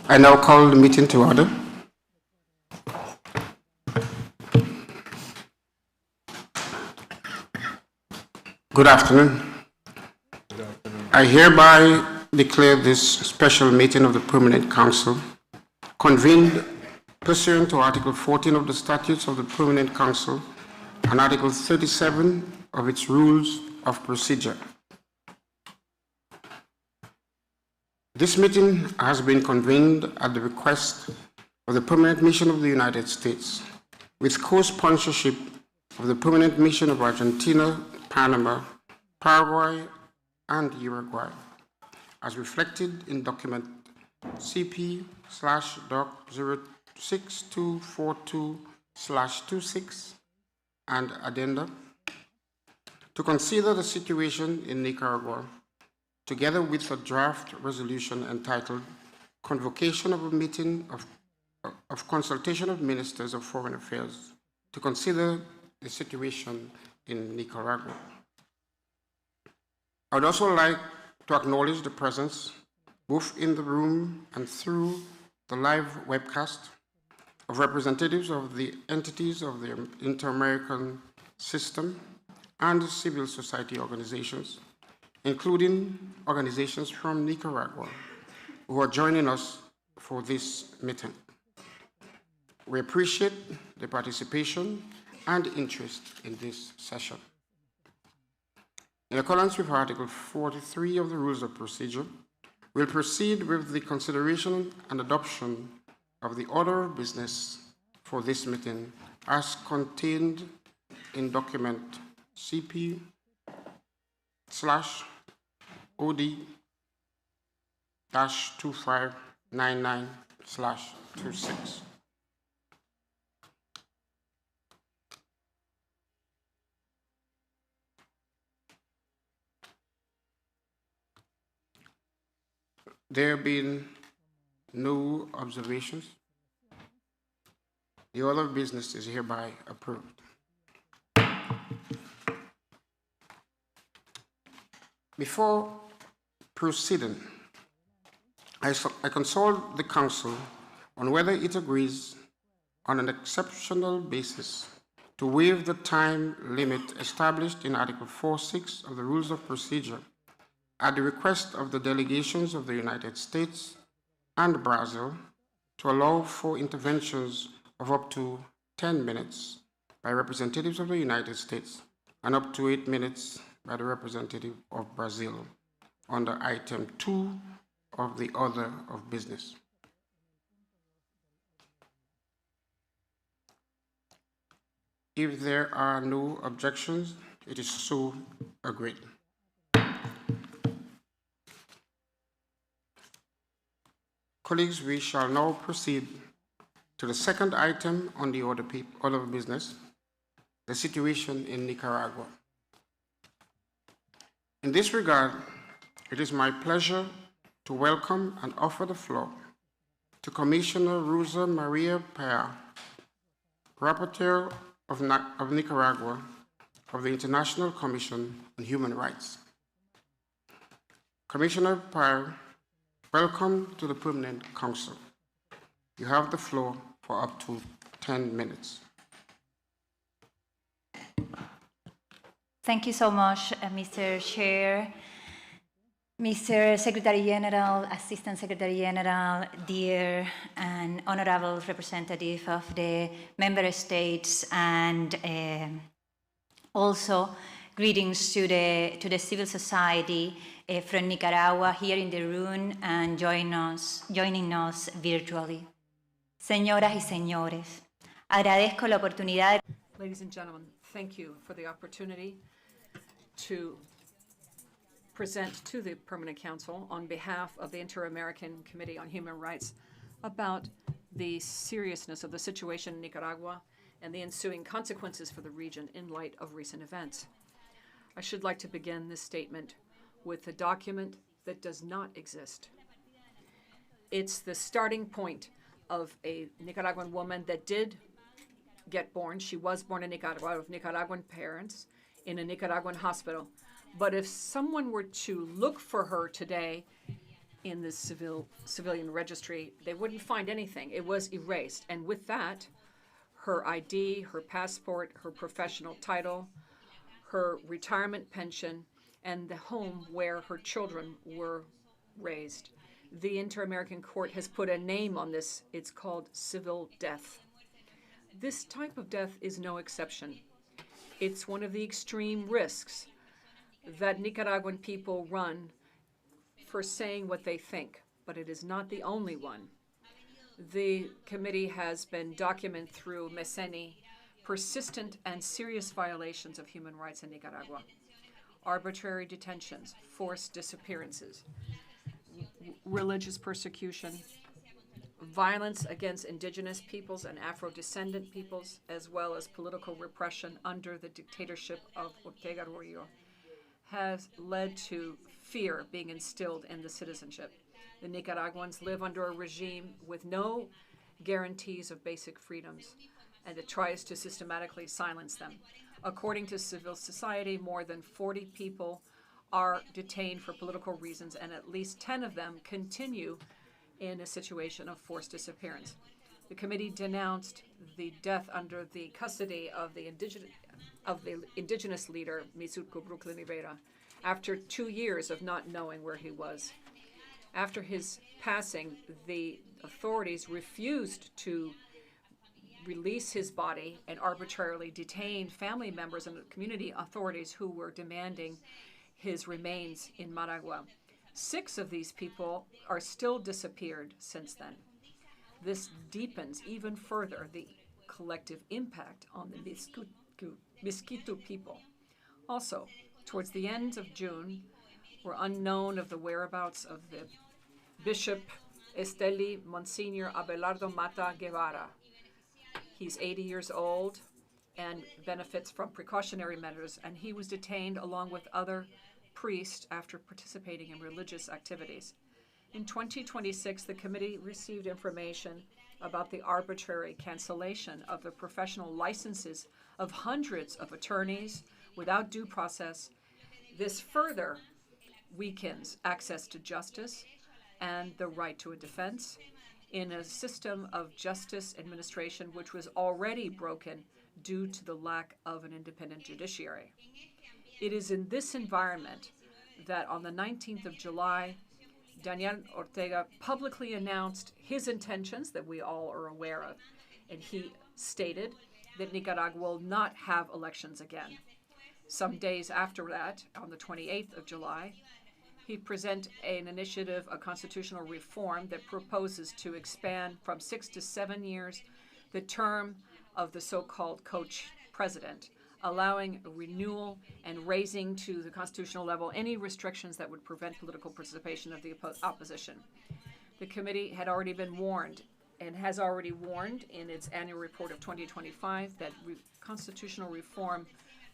I now call the meeting to order. Good afternoon. I hereby declare this special meeting of the Permanent Council convened pursuant to Article 14 of the Statutes of the Permanent Council and Article 37 of its Rules of Procedure. This meeting has been convened at the request of the Permanent Mission of the United States, with co-sponsorship of the Permanent Mission of Argentina, Panama, Paraguay, and Uruguay, as reflected in document CP/Doc 06242/26 and addenda, to consider the situation in Nicaragua, together with a draft resolution entitled Convocation of a Meeting of Consultation of Ministers of Foreign Affairs to consider the situation in Nicaragua. I would also like to acknowledge the presence, both in the room and through the live webcast, of representatives of the entities of the Inter-American System and civil society organizations, including organizations from Nicaragua, who are joining us for this meeting. We appreciate the participation and interest in this session. In accordance with Article 43 of the Rules of Procedure, we'll proceed with the consideration and adoption of the order of business for this meeting as contained in document CP/OD-2599/26. There being no observations, the order of business is hereby approved. Before proceeding, I consult the Council on whether it agrees on an exceptional basis to waive the time limit established in Article 4.6 of the Rules of Procedure at the request of the delegations of the United States and Brazil to allow for interventions of up to 10 minutes by representatives of the United States and up to 8 minutes by the representative of Brazil under item 2 of the order of business. If there are no objections, it is so agreed. Colleagues, we shall now proceed to the second item on the order of business, the situation in Nicaragua. In this regard, it is my pleasure to welcome and offer the floor to Commissioner Rosa Maria Paya, Rapporteur of Nicaragua of the International Commission on Human Rights. Commissioner Paya, welcome to the Permanent Council. You have the floor for up to 10 minutes. Thank you so much, Mr. Chair, Mr. Secretary General, Assistant Secretary General, dear and honorable representative of the member states, and also greetings to the civil society from Nicaragua here in the room and joining us virtually. Señoras y señores, agradezco la oportunidad. Ladies and gentlemen, thank you for the opportunity to present to the Permanent Council on behalf of the Inter-American Committee on Human Rights about the seriousness of the situation in Nicaragua and the ensuing consequences for the region in light of recent events. I should like to begin this statement with a document that does not exist. It's the starting point of a Nicaraguan woman that did get born. She was born in Nicaragua of Nicaraguan parents in a Nicaraguan hospital. But if someone were to look for her today, in the civilian registry, they wouldn't find anything. It was erased. And with that, her ID, her passport, her professional title, her retirement pension, and the home where her children were raised. The Inter-American Court has put a name on this. It's called civil death. This type of death is no exception. It's one of the extreme risks that Nicaraguan people run for saying what they think, but it is not the only one. The committee has been documented through MECENI persistent and serious violations of human rights in Nicaragua. Arbitrary detentions, forced disappearances, religious persecution, violence against indigenous peoples and Afro-descendant peoples, as well as political repression under the dictatorship of Ortega Murillo, has led to fear being instilled in the citizenship. The Nicaraguans live under a regime with no guarantees of basic freedoms, and it tries to systematically silence them. According to civil society, more than 40 people are detained for political reasons, and at least 10 of them continue in a situation of forced disappearance. The committee denounced the death under the custody of the indigenous leader, Misutko Brooklyn Rivera, after 2 years of not knowing where he was. After his passing, the authorities refused to release his body and arbitrarily detained family members and community authorities who were demanding his remains in Managua. 6 of these people are still disappeared since then. This deepens even further the collective impact on the Miskito people. Also, towards the end of June, we're unknown of the whereabouts of the Bishop Esteli Monsignor Abelardo Mata Guevara. He's 80 years old and benefits from precautionary measures, and he was detained along with other priests after participating in religious activities. In 2026, the committee received information about the arbitrary cancellation of the professional licenses of hundreds of attorneys without due process. This further weakens access to justice and the right to a defense in a system of justice administration which was already broken due to the lack of an independent judiciary. It is in this environment that on the 19th of July, Daniel Ortega publicly announced his intentions that we all are aware of, and he stated that Nicaragua will not have elections again. Some days after that, on the 28th of July, he presented an initiative, a constitutional reform that proposes to expand from 6 to 7 years the term of the so-called coach president, allowing a renewal and raising to the constitutional level any restrictions that would prevent political participation of the opposition. The committee had already been warned and has already warned in its annual report of 2025 that constitutional reform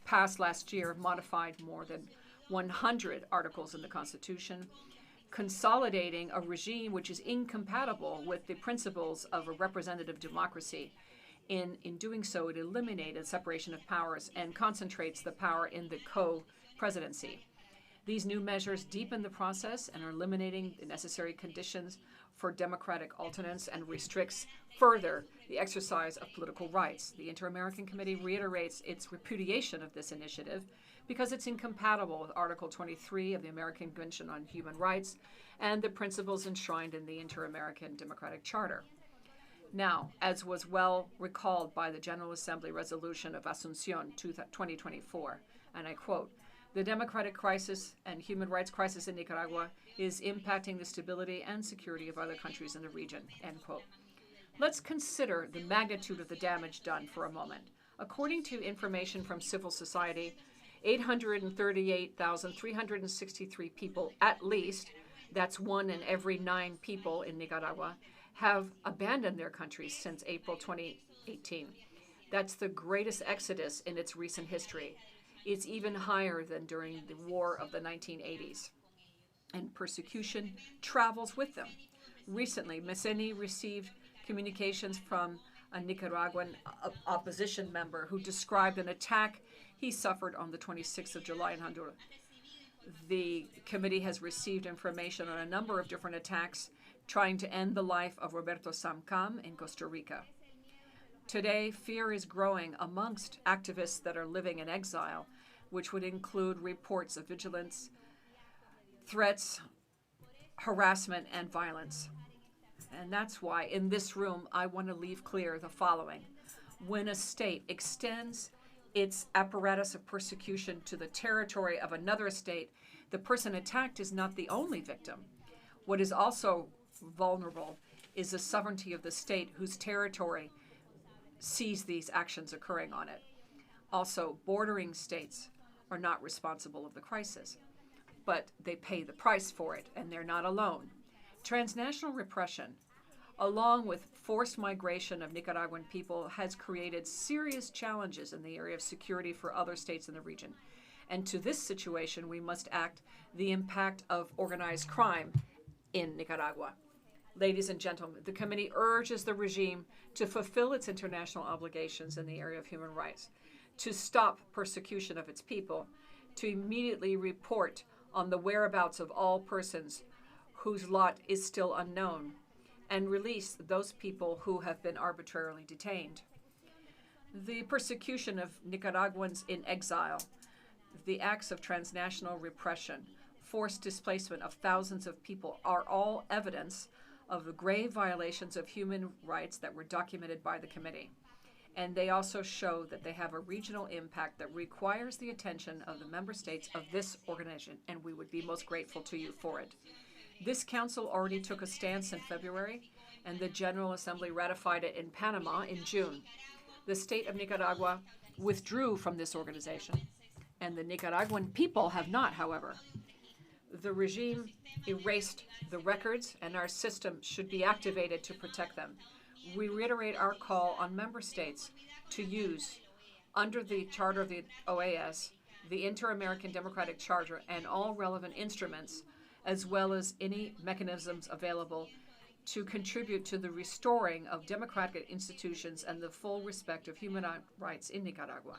passed last year modified more than 100 articles in the Constitution, consolidating a regime which is incompatible with the principles of a representative democracy. In doing so, it eliminated separation of powers and concentrates the power in the co-presidency. These new measures deepen the process and are eliminating the necessary conditions for democratic alternance and restricts further the exercise of political rights. The Inter-American Committee reiterates its repudiation of this initiative because it's incompatible with Article 23 of the American Convention on Human Rights and the principles enshrined in the Inter-American Democratic Charter. Now, as was well recalled by the General Assembly Resolution of Asunción 2024, and I quote, "The democratic crisis and human rights crisis in Nicaragua is impacting the stability and security of other countries in the region," end quote. Let's consider the magnitude of the damage done for a moment. According to information from civil society, 838,363 people at least, that's 1 in every 9 people in Nicaragua, have abandoned their countries since April 2018. That's the greatest exodus in its recent history. It's even higher than during the war of the 1980s. And persecution travels with them. Recently, MECENI received communications from a Nicaraguan opposition member who described an attack he suffered on the 26th of July in Honduras. The committee has received information on a number of different attacks trying to end the life of Roberto Samcam in Costa Rica. Today, fear is growing amongst activists that are living in exile, which would include reports of vigilance, threats, harassment, and violence. And that's why in this room, I want to leave clear the following. When a state extends its apparatus of persecution to the territory of another state, the person attacked is not the only victim. What is also vulnerable is the sovereignty of the state whose territory sees these actions occurring on it. Also, bordering states are not responsible of the crisis, but they pay the price for it, and they're not alone. Transnational repression, along with forced migration of Nicaraguan people, has created serious challenges in the area of security for other states in the region. And to this situation, we must act the impact of organized crime in Nicaragua. Ladies and gentlemen, the committee urges the regime to fulfill its international obligations in the area of human rights, to stop persecution of its people, to immediately report on the whereabouts of all persons whose lot is still unknown, and release those people who have been arbitrarily detained. The persecution of Nicaraguans in exile, the acts of transnational repression, forced displacement of thousands of people are all evidence of the grave violations of human rights that were documented by the committee. And they also show that they have a regional impact that requires the attention of the member states of this organization, and we would be most grateful to you for it. This council already took a stance in February, and the General Assembly ratified it in Panama in June. The state of Nicaragua withdrew from this organization, and the Nicaraguan people have not, however. The regime erased the records, and our system should be activated to protect them. We reiterate our call on member states to use, under the Charter of the OAS, the Inter-American Democratic Charter, and all relevant instruments, as well as any mechanisms available to contribute to the restoring of democratic institutions and the full respect of human rights in Nicaragua,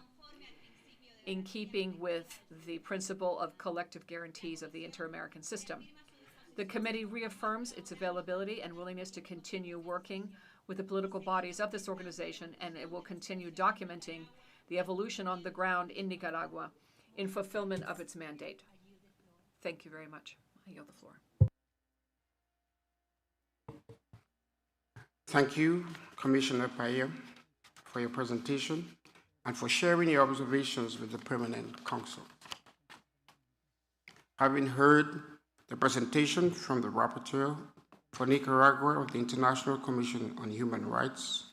in keeping with the principle of collective guarantees of the Inter-American system. The committee reaffirms its availability and willingness to continue working with the political bodies of this organization, and it will continue documenting the evolution on the ground in Nicaragua in fulfillment of its mandate. Thank you very much. I yield the floor. Thank you, Commissioner Paella, for your presentation and for sharing your observations with the Permanent Council. Having heard the presentation from the Rapporteur for Nicaragua of the International Commission on Human Rights,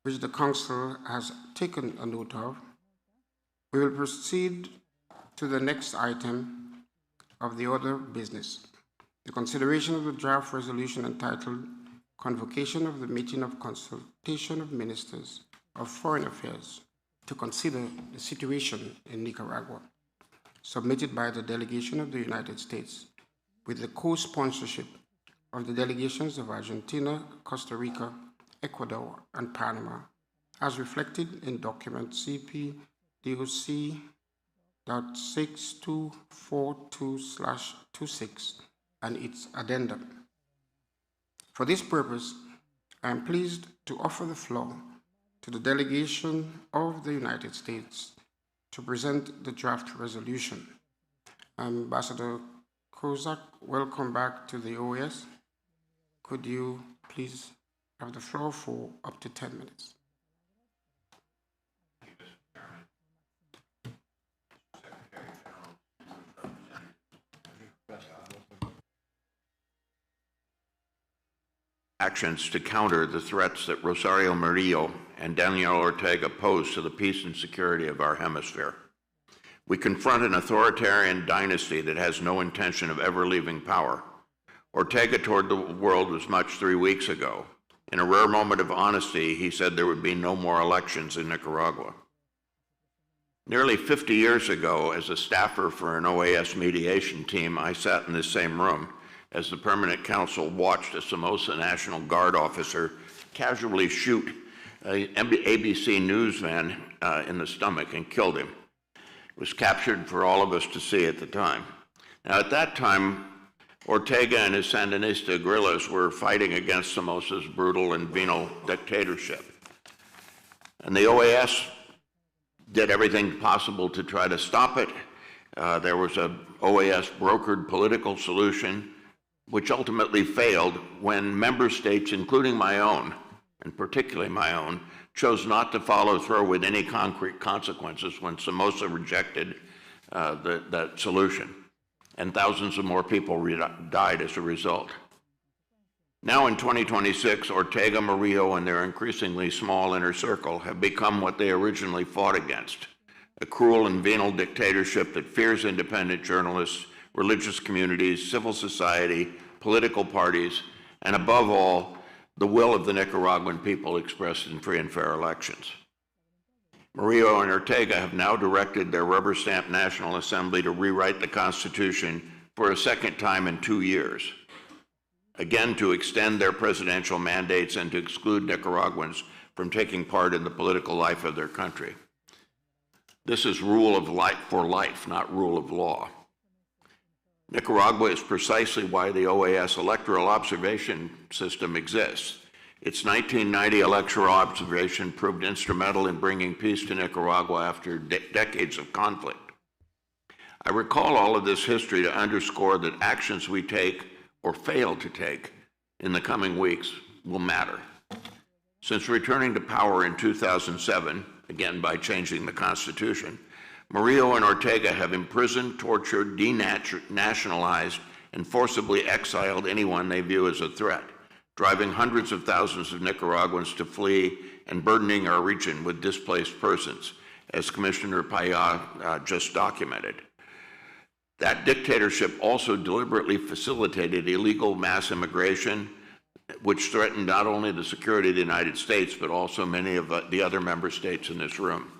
which the Council has taken a note of, we will proceed to the next item of the order of business, the consideration of the draft resolution entitled Convocation of the Meeting of Consultation of Ministers of Foreign Affairs to consider the situation in Nicaragua, submitted by the delegation of the United States with the co-sponsorship of the delegations of Argentina, Costa Rica, Ecuador, and Panama, as reflected in document CP.6242/26 and its addendum. For this purpose, I am pleased to offer the floor to the delegation of the United States to present the draft resolution. Ambassador Kozak, welcome back to the OAS. Could you please have the floor for up to 10 minutes? Actions to counter the threats that Rosario Murillo and Daniel Ortega pose to the peace and security of our hemisphere. We confront an authoritarian dynasty that has no intention of ever leaving power. Ortega toured the world as much 3 weeks ago. In a rare moment of honesty, he said there would be no more elections in Nicaragua. Nearly 50 years ago, as a staffer for an OAS mediation team, I sat in this same room as the Permanent Council watched a Somoza National Guard officer casually shoot an ABC newsman in the stomach and killed him. It was captured for all of us to see at the time. Now, at that time, Ortega and his Sandinista guerrillas were fighting against Somoza's brutal and venal dictatorship. And the OAS did everything possible to try to stop it. There was a OAS brokered political solution, which ultimately failed when member states, including my own, and particularly my own, chose not to follow through with any concrete consequences when Somoza rejected that solution. And thousands of more people died as a result. Now in 2026, Ortega, Murillo, and their increasingly small inner circle have become what they originally fought against, a cruel and venal dictatorship that fears independent journalists, religious communities, civil society, political parties, and above all, the will of the Nicaraguan people expressed in free and fair elections. Murillo and Ortega have now directed their rubber-stamped National Assembly to rewrite the Constitution for a second time in 2 years, again to extend their presidential mandates and to exclude Nicaraguans from taking part in the political life of their country. This is rule of life for life, not rule of law. Nicaragua is precisely why the OAS electoral observation system exists. Its 1990 electoral observation proved instrumental in bringing peace to Nicaragua after decades of conflict. I recall all of this history to underscore that actions we take or fail to take in the coming weeks will matter. Since returning to power in 2007, again by changing the Constitution, Murillo and Ortega have imprisoned, tortured, denationalized, and forcibly exiled anyone they view as a threat, driving hundreds of thousands of Nicaraguans to flee and burdening our region with displaced persons, as Commissioner Paya just documented. That dictatorship also deliberately facilitated illegal mass immigration, which threatened not only the security of the United States, but also many of the other member states in this room.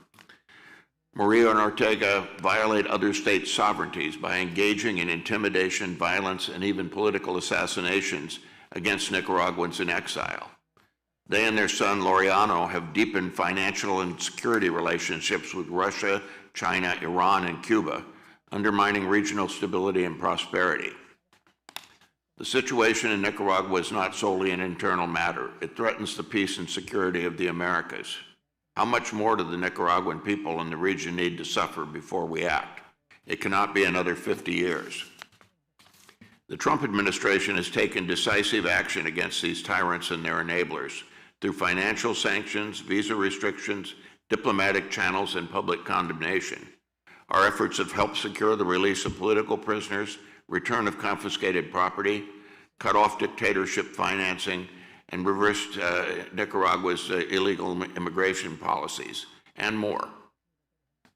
Murillo and Ortega violate other states' sovereignties by engaging in intimidation, violence, and even political assassinations against Nicaraguans in exile. They and their son, Laureano, have deepened financial and security relationships with Russia, China, Iran, and Cuba, undermining regional stability and prosperity. The situation in Nicaragua is not solely an internal matter. It threatens the peace and security of the Americas. How much more do the Nicaraguan people in the region need to suffer before we act? It cannot be another 50 years. The Trump administration has taken decisive action against these tyrants and their enablers through financial sanctions, visa restrictions, diplomatic channels, and public condemnation. Our efforts have helped secure the release of political prisoners, return of confiscated property, cut off dictatorship financing, and reversed Nicaragua's illegal immigration policies, and more.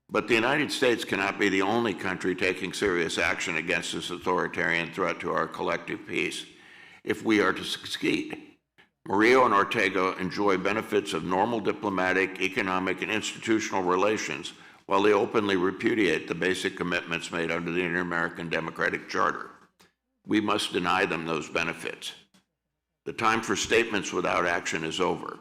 But the United States cannot be the only country taking serious action against this authoritarian threat to our collective peace if we are to succeed. Murillo and Ortega enjoy benefits of normal diplomatic, economic, and institutional relations while they openly repudiate the basic commitments made under the Inter-American Democratic Charter. We must deny them those benefits. The time for statements without action is over.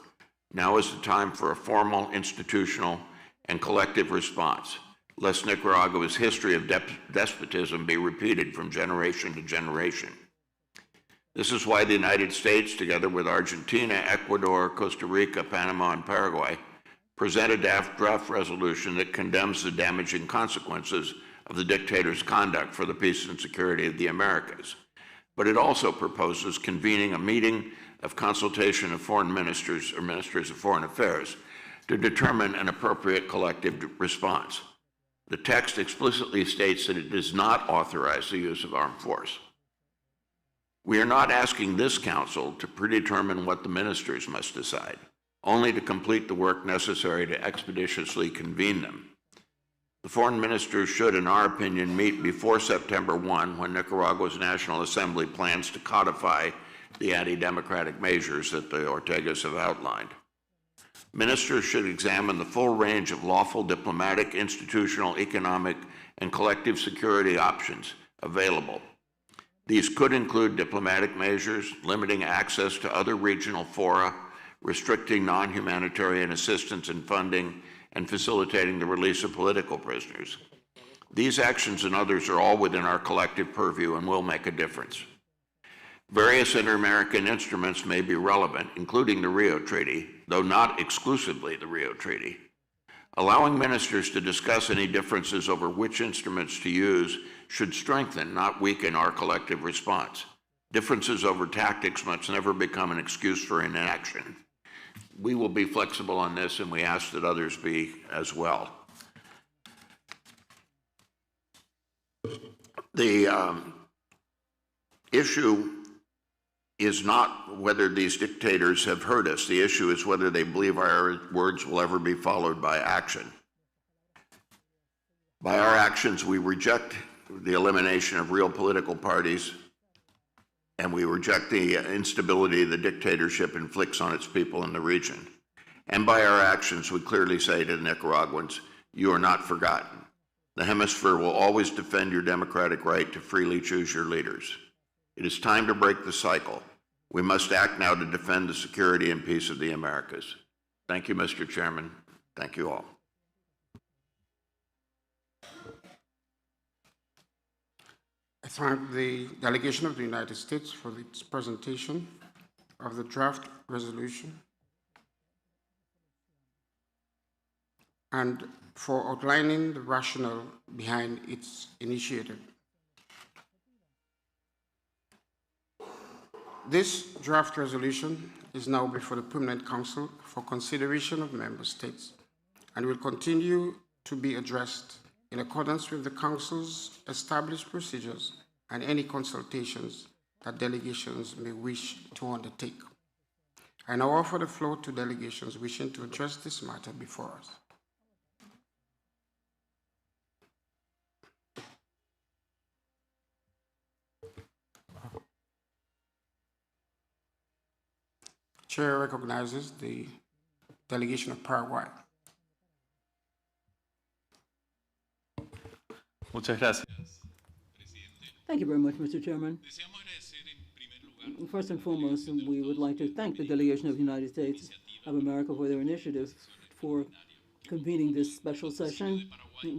Now is the time for a formal, institutional, and collective response, lest Nicaragua's history of despotism be repeated from generation to generation. This is why the United States, together with Argentina, Ecuador, Costa Rica, Panama, and Paraguay, presented a draft resolution that condemns the damaging consequences of the dictator's conduct for the peace and security of the Americas. But it also proposes convening a meeting of consultation of foreign ministers or ministers of foreign affairs to determine an appropriate collective response. The text explicitly states that it does not authorize the use of armed force. We are not asking this council to predetermine what the ministers must decide, only to complete the work necessary to expeditiously convene them. The foreign ministers should, in our opinion, meet before September 1, when Nicaragua's National Assembly plans to codify the anti-democratic measures that the Ortegas have outlined. Ministers should examine the full range of lawful diplomatic, institutional, economic, and collective security options available. These could include diplomatic measures, limiting access to other regional fora, restricting non-humanitarian assistance and funding, and facilitating the release of political prisoners. These actions and others are all within our collective purview and will make a difference. Various inter-American instruments may be relevant, including the Rio Treaty, though not exclusively the Rio Treaty. Allowing ministers to discuss any differences over which instruments to use should strengthen, not weaken, our collective response. Differences over tactics must never become an excuse for inaction. We will be flexible on this, and we ask that others be as well. The issue is not whether these dictators have hurt us. The issue is whether they believe our words will ever be followed by action. By our actions, we reject the elimination of real political parties, and we reject the instability the dictatorship inflicts on its people in the region. And by our actions, we clearly say to the Nicaraguans, you are not forgotten. The hemisphere will always defend your democratic right to freely choose your leaders. It is time to break the cycle. We must act now to defend the security and peace of the Americas. Thank you, Mr. Chairman. Thank you all. I thank the delegation of the United States for its presentation of the draft resolution and for outlining the rationale behind its initiative. This draft resolution is now before the Permanent Council for consideration of member states and will continue to be addressed in accordance with the Council's established procedures and any consultations that delegations may wish to undertake. I now offer the floor to delegations wishing to address this matter before us. Chair recognizes the delegation of Paraguay. Muchas gracias. Thank you very much, Mr. Chairman. First and foremost, we would like to thank the delegation of the United States of America for their initiative for convening this special session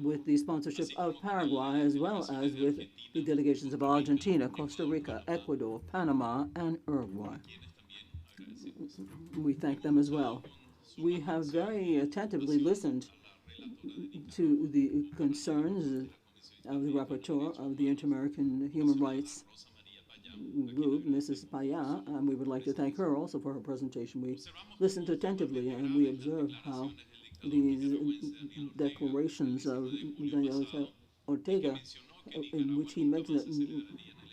with the sponsorship of Paraguay, as well as with the delegations of Argentina, Costa Rica, Ecuador, Panama, and Uruguay. We thank them as well. We have very attentively listened to the concerns of the rapporteur of the Inter-American Human Rights Group, Mrs. Paya, and we would like to thank her also for her presentation. We listened attentively and we observed how these declarations of Daniel Ortega, in which he mentioned that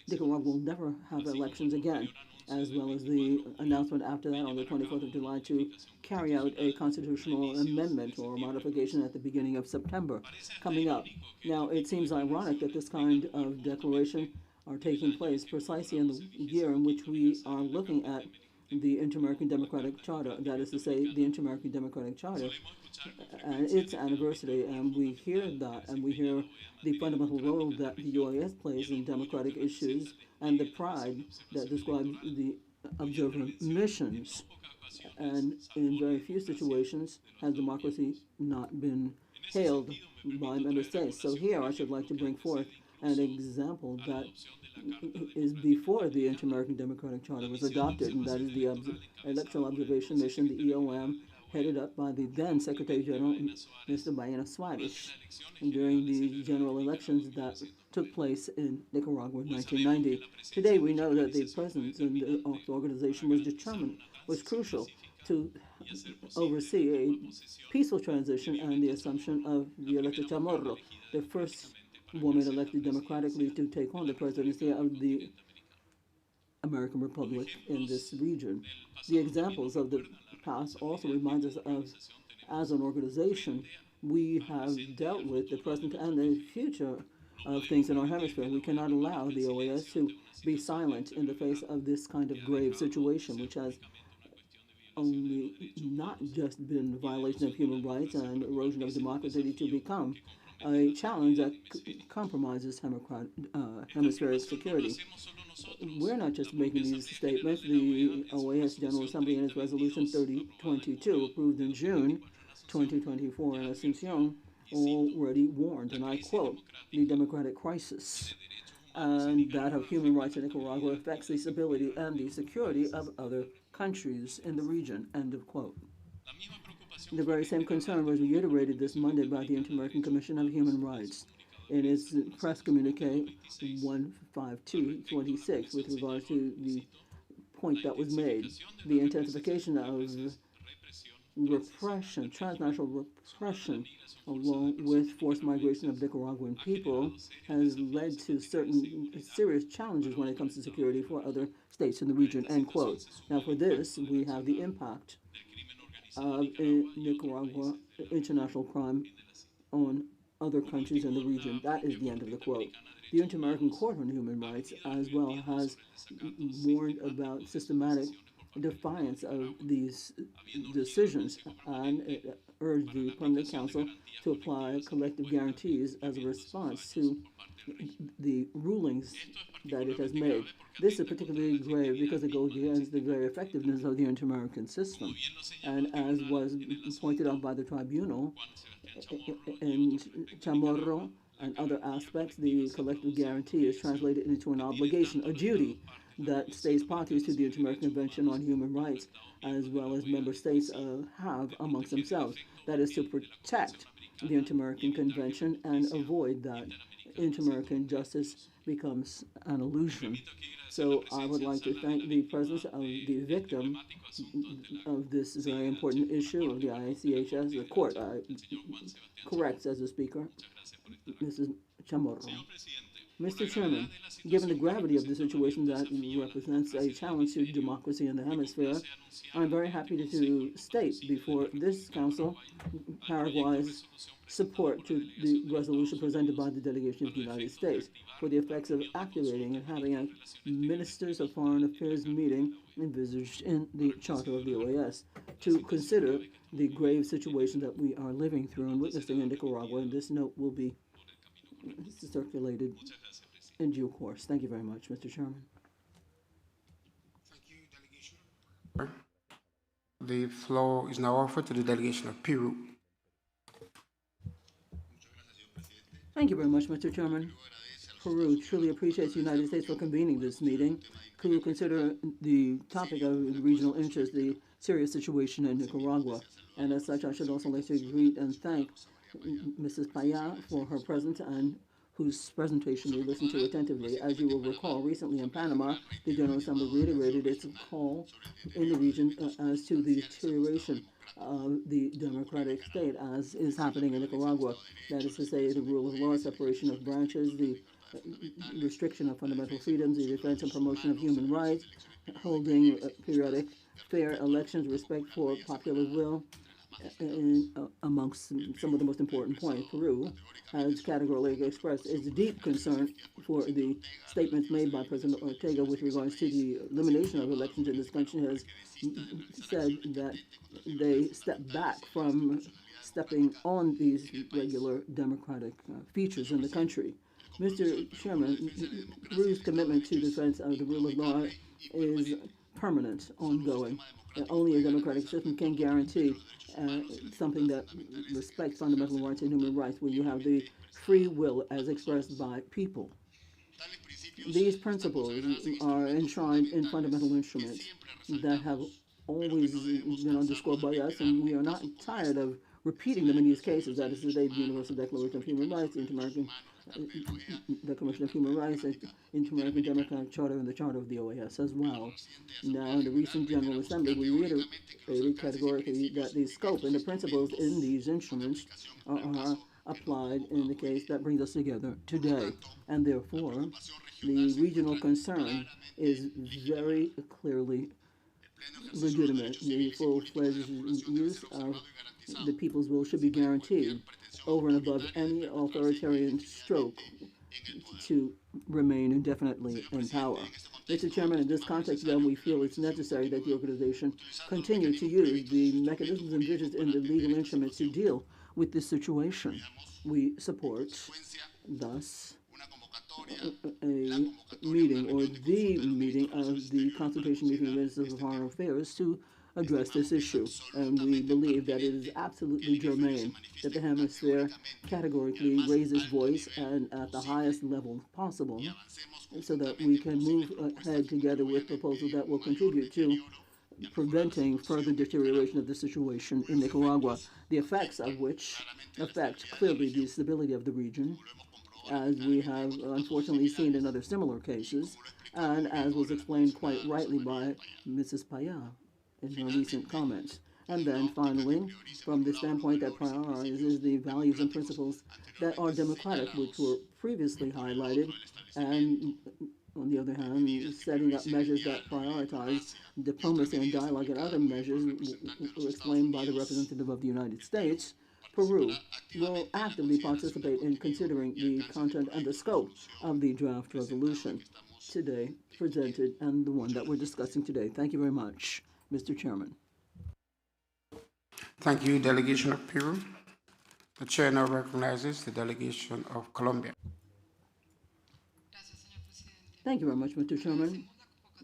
Nicaragua will never have elections again, as well as the announcement after that on the 24th of July to carry out a constitutional amendment or modification at the beginning of September coming up. Now, it seems ironic that this kind of declaration are taking place precisely in the year in which we are looking at the Inter-American Democratic Charter, that is to say, the Inter-American Democratic Charter and its anniversary, and we hear that, and we hear the fundamental role that the OAS plays in democratic issues and the pride that describes the observer missions. And in very few situations has democracy not been hailed by member states. So here I should like to bring forth an example that is before the Inter-American Democratic Charter was adopted, and that is the Electoral Observation Mission, the EOM, headed up by the then Secretary General, Mr. Baena Suarez, during the general elections that took place in Nicaragua in 1990. Today, we know that the presence of the organization was crucial to oversee a peaceful transition and the assumption of Violeta Chamorro, the first woman elected democratically to take on the presidency of the American Republic in this region. The examples of the past also remind us of, as an organization, we have dealt with the present and the future of things in our hemisphere. We cannot allow the OAS to be silent in the face of this kind of grave situation, which has only not just been a violation of human rights and erosion of democracy to become a challenge that compromises hemispheric security. We're not just making these statements. The OAS General Assembly in its Resolution 3022, approved in June 2024 in Asunción, already warned, and I quote, "The democratic crisis and that of human rights in Nicaragua affects the stability and the security of other countries in the region," end of quote. The very same concern was reiterated this Monday by the Inter-American Commission of Human Rights in its press communique 152/26 with regard to the point that was made. The intensification of repression, transnational repression, along with forced migration of Nicaraguan people, has led to certain serious challenges when it comes to security for other states in the region, end quote. Now, for this, we have the impact of Nicaragua international crime on other countries in the region. That is the end of the quote. The Inter-American Court on Human Rights, as well, has warned about systematic defiance of these decisions, and it urged the Permanent Council to apply collective guarantees as a response to the rulings that it has made. This is particularly grave because it goes against the very effectiveness of the inter-American system. And as was pointed out by the tribunal, in Chamorro and other aspects, the collective guarantee is translated into an obligation, a duty that states parties to the Inter-American Convention on Human Rights, as well as member states, have amongst themselves. That is to protect the Inter-American Convention and avoid that inter-American justice becomes an illusion. So I would like to thank the presence of the victim of this very important issue of the ICHS. The court corrects as a speaker, Mrs. Chamorro. Mr. Chairman, given the gravity of the situation that represents a challenge to democracy in the hemisphere, I'm very happy to state before this Council Paraguay's support to the resolution presented by the delegation of the United States for the effects of activating and having a Ministers of Foreign Affairs meeting envisaged in the Charter of the OAS to consider the grave situation that we are living through and witnessing in Nicaragua, and this note will be circulated in due course. Thank you very much, Mr. Chairman. Thank you, delegation. The floor is now offered to the delegation of Peru. Thank you very much, Mr. Chairman. Peru truly appreciates the United States for convening this meeting. Peru consider the topic of regional interest the serious situation in Nicaragua, and as such, I should also like to greet and thank Mrs. Paya for her presence and whose presentation we listened to attentively. As you will recall, recently in Panama, the General Assembly reiterated its call in the region as to the deterioration of the democratic state as is happening in Nicaragua. That is to say, the rule of law, separation of branches, the restriction of fundamental freedoms, the defense and promotion of human rights, holding periodic fair elections, respect for popular will, amongst some of the most important points. Peru has categorically expressed its deep concern for the statements made by President Ortega with regards to the elimination of elections in this country, has said that they step back from stepping on these regular democratic features in the country. Mr. Chairman, Peru's commitment to defense of the rule of law is permanent, ongoing. Only a democratic system can guarantee something that respects fundamental rights and human rights when you have the free will as expressed by people. These principles are enshrined in fundamental instruments that have always been underscored by us, and we are not tired of repeating them in these cases. That is to say, the Universal Declaration of Human Rights, the Inter-American Declaration of Human Rights, the Inter-American Democratic Charter, and the Charter of the OAS as well. Now, in the recent General Assembly, we reiterated categorically that the scope and the principles in these instruments are applied in the case that brings us together today. And therefore, the regional concern is very clearly legitimate. The full-fledged use of the people's will should be guaranteed over and above any authoritarian stroke to remain indefinitely in power. Mr. Chairman, in this context, then, we feel it's necessary that the organization continue to use the mechanisms envisaged in the legal instruments to deal with this situation. We support, thus, a meeting, or the meeting of the consultation meeting of Ministers of Foreign Affairs to address this issue. And we believe that it is absolutely germane that the hemisphere categorically raise its voice and at the highest level possible so that we can move ahead together with proposals that will contribute to preventing further deterioration of the situation in Nicaragua, the effects of which affect clearly the stability of the region, as we have unfortunately seen in other similar cases, and as was explained quite rightly by Mrs. Paya in her recent comments. And then finally, from the standpoint that prioritizes the values and principles that are democratic, which were previously highlighted, and on the other hand, setting up measures that prioritize diplomacy and dialogue and other measures were explained by the representative of the United States, Peru will actively participate in considering the content and the scope of the draft resolution today presented and the one that we're discussing today. Thank you very much, Mr. Chairman. Thank you, delegation of Peru. The chair now recognizes the delegation of Colombia. Thank you very much, Mr. Chairman.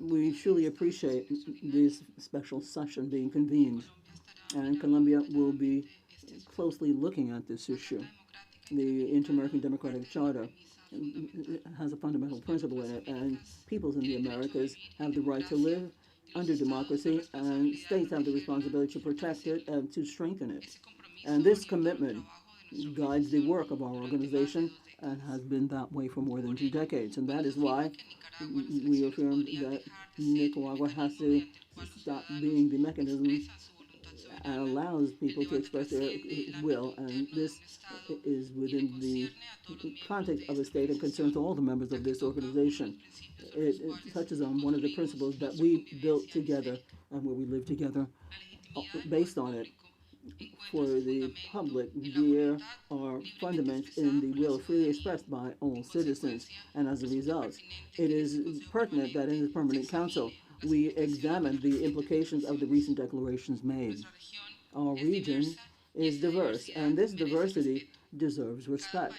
We truly appreciate this special session being convened, and Colombia will be closely looking at this issue. The Inter-American Democratic Charter has a fundamental principle in it, and peoples in the Americas have the right to live under democracy, and states have the responsibility to protect it and to strengthen it. And this commitment guides the work of our organization and has been that way for more than 2 decades. And that is why we affirm that Nicaragua has to stop being the mechanism and allows people to express their will, and this is within the context of a state and concerns all the members of this organization. It touches on one of the principles that we built together and where we live together based on it. For the public, there are fundaments in the will freely expressed by all citizens, and as a result, it is pertinent that in the Permanent Council we examine the implications of the recent declarations made. Our region is diverse, and this diversity deserves respect.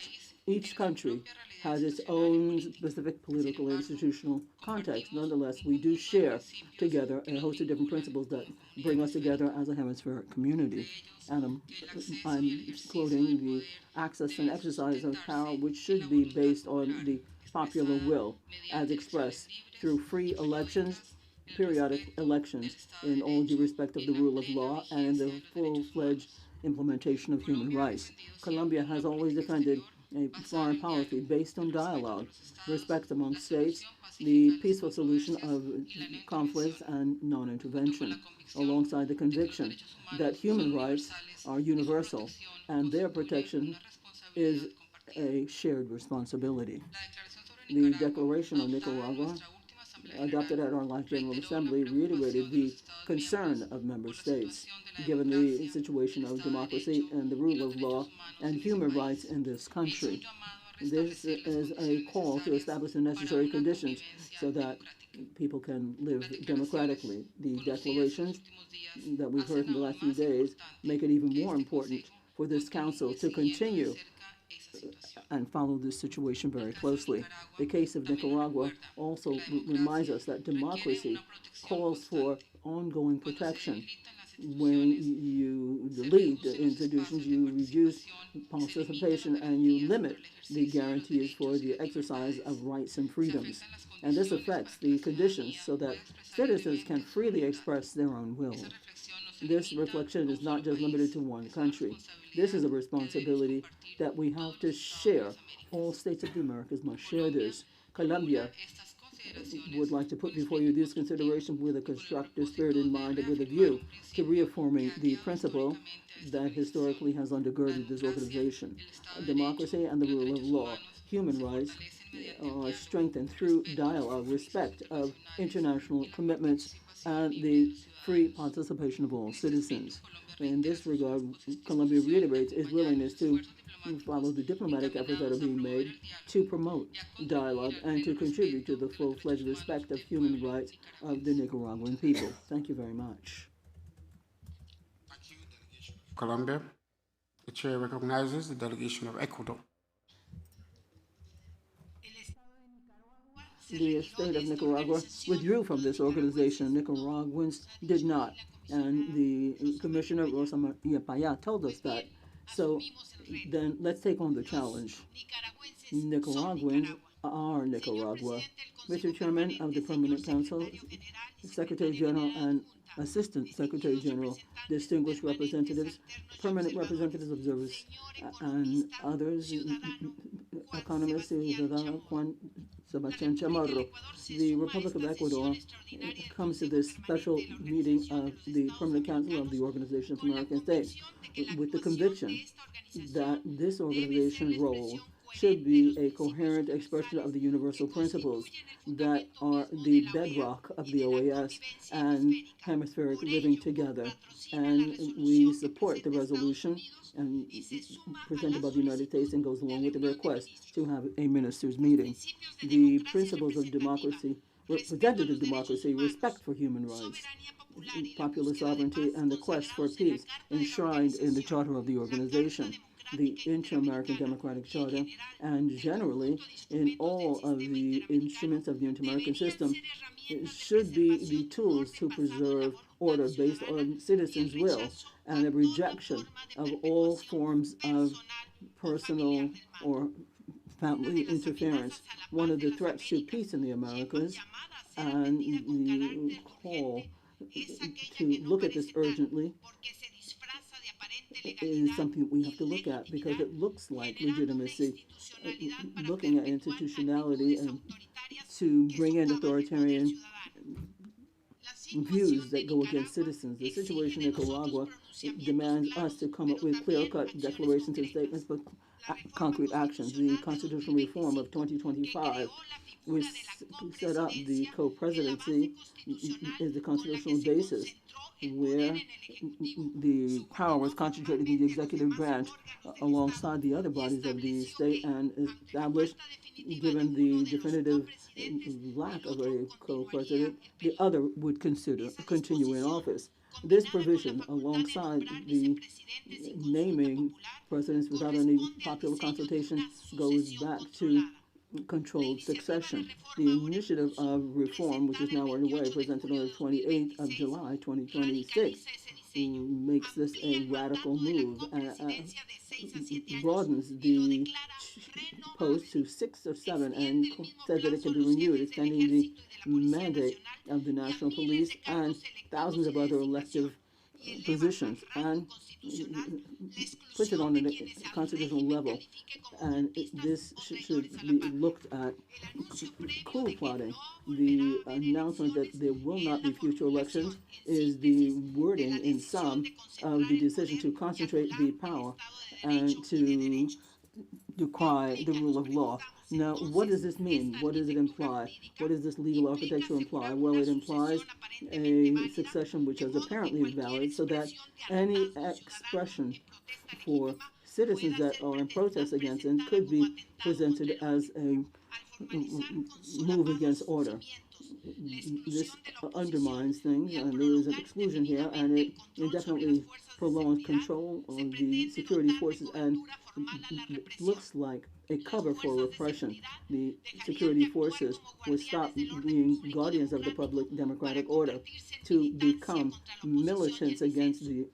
Each country has its own specific political and institutional context. Nonetheless, we do share together a host of different principles that bring us together as a hemispheric community. And I'm quoting the access and exercise of power, which should be based on the popular will, as expressed through free elections, periodic elections, in all due respect of the rule of law, and in the full-fledged implementation of human rights. Colombia has always defended a foreign policy based on dialogue, respect among states, the peaceful solution of conflicts, and non-intervention, alongside the conviction that human rights are universal and their protection is a shared responsibility. The Declaration on Nicaragua, adopted at our last General Assembly, reiterated the concern of member states, given the situation of democracy and the rule of law and human rights in this country. This is a call to establish the necessary conditions so that people can live democratically. The declarations that we've heard in the last few days make it even more important for this council to continue and follow this situation very closely. The case of Nicaragua also reminds us that democracy calls for ongoing protection. When you delete the institutions, you reduce participation and you limit the guarantees for the exercise of rights and freedoms. And this affects the conditions so that citizens can freely express their own will. This reflection is not just limited to one country. This is a responsibility that we have to share. All states of the Americas must share this. Colombia would like to put before you this consideration with a constructive spirit in mind and with a view to reaffirming the principle that historically has undergirded this organization. Democracy and the rule of law, human rights are strengthened through dialogue, respect of international commitments, and the free participation of all citizens. In this regard, Colombia reiterates its willingness to follow the diplomatic efforts that are being made to promote dialogue and to contribute to the full-fledged respect of human rights of the Nicaraguan people. Thank you very much. Colombia. The chair recognizes the delegation of Ecuador. the state of Nicaragua withdrew from this organization. Nicaraguans did not. And the Commissioner Rosa Maria Paya told us that. So then let's take on the challenge. Nicaraguans are Nicaragua. Mr. Chairman of the Permanent Council, Secretary General and Assistant Secretary General, distinguished representatives, permanent representatives, observers, and others, economists, Juan Sebastian Chamorro. The Republic of Ecuador comes to this special meeting of the Permanent Council of the Organization of American States with the conviction that this organization's role should be a coherent expression of the universal principles that are the bedrock of the OAS and hemispheric living together. And we support the resolution and presented by the United States and goes along with the request to have a ministers' meeting. The principles of democracy, representative democracy, respect for human rights, popular sovereignty, and the quest for peace enshrined in the charter of the organization, the Inter-American Democratic Charter, and generally in all of the instruments of the Inter-American system should be the tools to preserve order based on citizens' will and a rejection of all forms of personal or family interference. One of the threats to peace in the Americas and the call to look at this urgently is something we have to look at because it looks like legitimacy, looking at institutionality and to bring in authoritarian views that go against citizens. The situation in Nicaragua demands us to come up with clear-cut declarations and statements, but concrete actions. The constitutional reform of 2025, which set up the co-presidency, is the constitutional basis where the power was concentrated in the executive branch alongside the other bodies of the state and established, given the definitive lack of a co-president, the other would continue in office. This provision, alongside the naming presidents without any popular consultation, goes back to controlled succession. The initiative of reform, which is now underway, presented on the 28th of July, 2026, makes this a radical move and broadens the post to 6 or 7 and says that it can be renewed, extending the mandate of the National Police and thousands of other elective positions, and puts it on a constitutional level. And this should be looked at coup plotting. The announcement that there will not be future elections is the wording in some of the decision to concentrate the power and to decry the rule of law. Now, what does this mean? What does it imply? What does this legal architecture imply? Well, it implies a succession which is apparently valid so that any expression for citizens that are in protest against it could be presented as a move against order. This undermines things, and there is an exclusion here, and it indefinitely prolongs control on the security forces and looks like a cover for repression. The security forces will stop being guardians of the public democratic order to become militants against the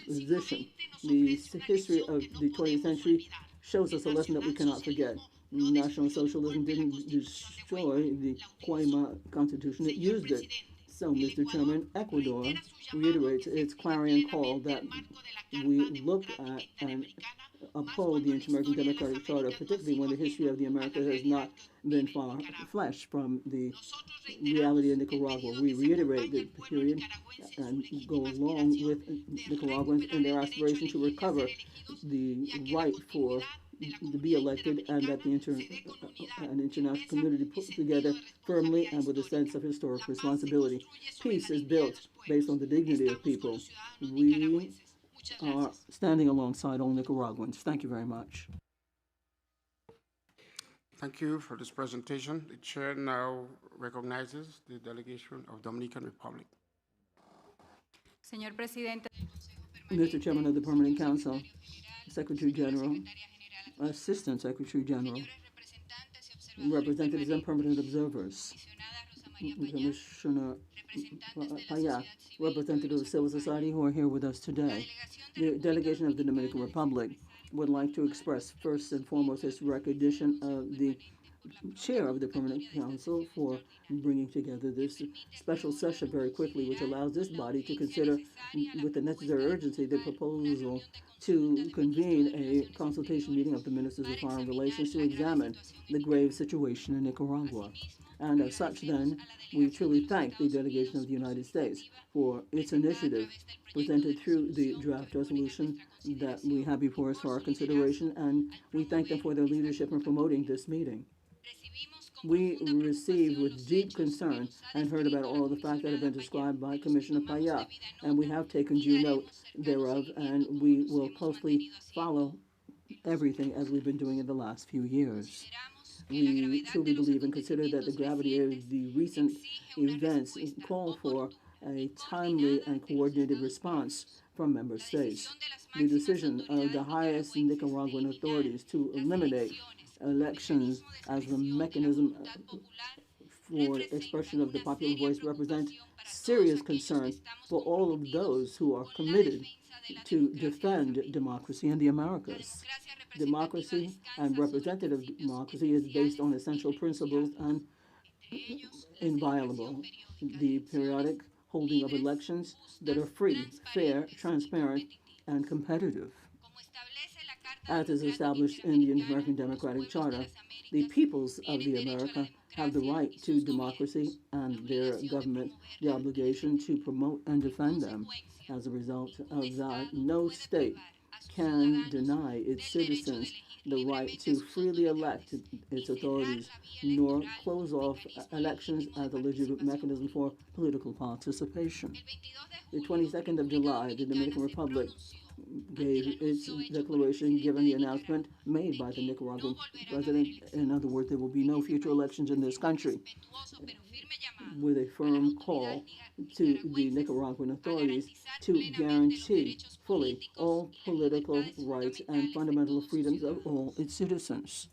position. The history of the 20th century shows us a lesson that we cannot forget. National Socialism didn't destroy the Guayma Constitution, it used it. So, Mr. Chairman, Ecuador reiterates its clarion call that we look at and uphold the Inter-American Democratic Charter, particularly when the history of the Americas has not been far-fetched from the reality of Nicaragua. We reiterate the period and go along with Nicaraguans in their aspiration to recover the right to be elected, and that the international community put together firmly and with a sense of historic responsibility. Peace is built based on the dignity of people. We are standing alongside all Nicaraguans. Thank you very much. Thank you for this presentation. The chair now recognizes the delegation of Dominican Republic. Señor Presidente, Mr. Chairman of the Permanent Council, Secretary General, Assistant Secretary General, representatives and permanent observers. Commissioner Paya, representatives of civil society who are here with us today. The delegation of the Dominican Republic would like to express first and foremost its recognition of the chair of the Permanent Council for bringing together this special session very quickly, which allows this body to consider with the necessary urgency the proposal to convene a consultation meeting of the ministers of foreign relations to examine the grave situation in Nicaragua. And as such, then, we truly thank the delegation of the United States for its initiative presented through the draft resolution that we have before us for our consideration, and we thank them for their leadership in promoting this meeting. We received with deep concern and heard about all of the facts that have been described by Commissioner Paya, and we have taken due note thereof, and we will closely follow everything as we've been doing in the last few years. We truly believe and consider that the gravity of the recent events call for a timely and coordinated response from member states. The decision of the highest Nicaraguan authorities to eliminate elections as the mechanism for expression of the popular voice represent serious concern for all of those who are committed to defend democracy in the Americas. Democracy and representative democracy is based on essential principles and inviolable. The periodic holding of elections that are free, fair, transparent, and competitive. As is established in the American Democratic Charter, the peoples of the America have the right to democracy and their government the obligation to promote and defend them. As a result of that, no state can deny its citizens the right to freely elect its authorities, nor close off elections as a legitimate mechanism for political participation. The 22nd of July, the Dominican Republic gave its declaration given the announcement made by the Nicaraguan president. In other words, there will be no future elections in this country, with a firm call to the Nicaraguan authorities to guarantee fully all political rights and fundamental freedoms of all its citizens.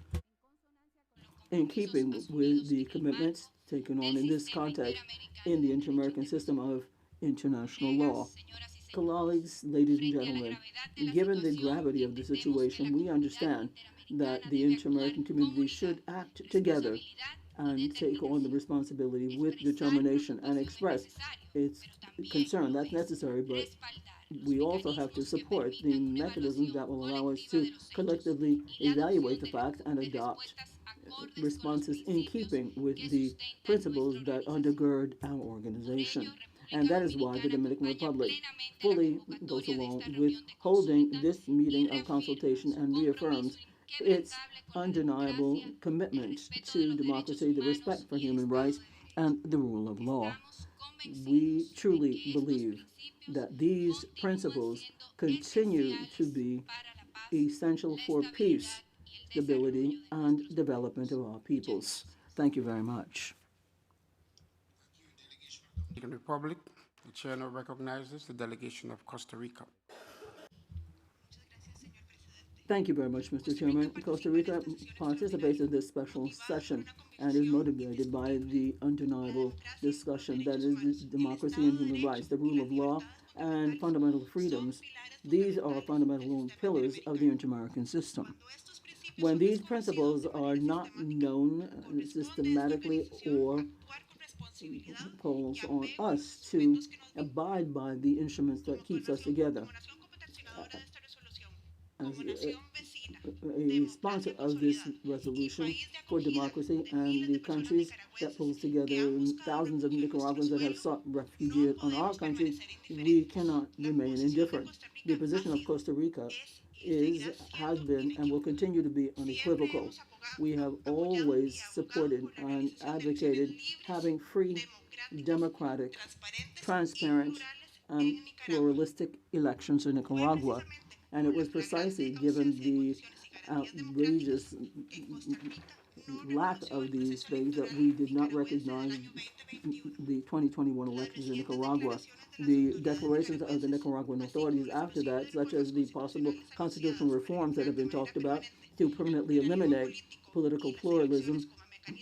In keeping with the commitments taken on in this context in the inter-American system of international law. Colleagues, ladies and gentlemen, given the gravity of the situation, we understand that the inter-American community should act together and take on the responsibility with determination and express its concern. That's necessary, but we also have to support the mechanisms that will allow us to collectively evaluate the facts and adopt responses in keeping with the principles that undergird our organization. And that is why the Dominican Republic fully goes along with holding this meeting of consultation and reaffirms its undeniable commitment to democracy, the respect for human rights, and the rule of law. We truly believe that these principles continue to be essential for peace, stability, and development of our peoples. Thank you very much. Dominican Republic. The chair now recognizes the delegation of Costa Rica. Thank you very much, Mr. Chairman. Costa Rica participates in this special session and is motivated by the undeniable discussion that is democracy and human rights, the rule of law, and fundamental freedoms. These are fundamental pillars of the inter-American system. When these principles are not known systematically or calls on us to abide by the instruments that keeps us together. As a sponsor of this resolution for democracy and the countries that pulls together thousands of Nicaraguans that have sought refuge on our country, we cannot remain indifferent. The position of Costa Rica has been, and will continue to be unequivocal. We have always supported and advocated having free, democratic, transparent, and pluralistic elections in Nicaragua. And it was precisely given the outrageous lack of these things that we did not recognize the 2021 elections in Nicaragua. The declarations of the Nicaraguan authorities after that, such as the possible constitutional reforms that have been talked about to permanently eliminate political pluralism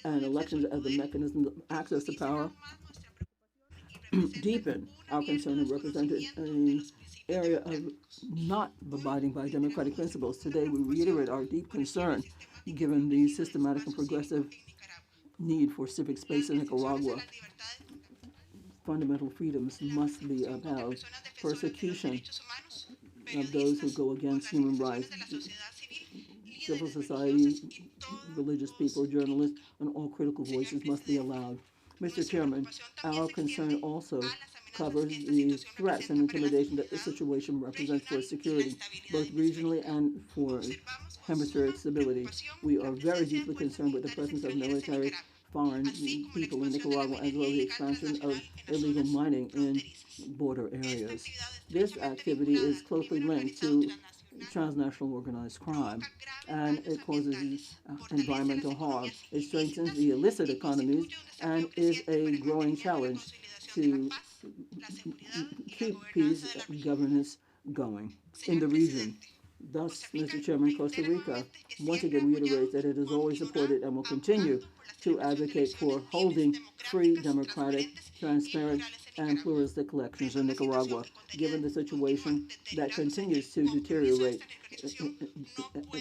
and elections as the mechanism of access to power deepen our concern and represented an area of not abiding by democratic principles. Today, we reiterate our deep concern given the systematic and progressive need for civic space in Nicaragua. Fundamental freedoms must be upheld. Persecution of those who go against human rights, civil society, religious people, journalists, and all critical voices must be allowed. Mr. Chairman, our concern also covers the threats and intimidation that the situation represents for security, both regionally and for hemispheric stability. We are very deeply concerned with the presence of military foreign people in Nicaragua, as well as the expansion of illegal mining in border areas. This activity is closely linked to transnational organized crime, and it causes environmental harm. It strengthens the illicit economies and is a growing challenge to keep peace governance going in the region. Thus, Mr. Chairman, Costa Rica once again reiterates that it has always supported and will continue to advocate for holding free, democratic, transparent, and pluralistic elections in Nicaragua. Given the situation that continues to deteriorate,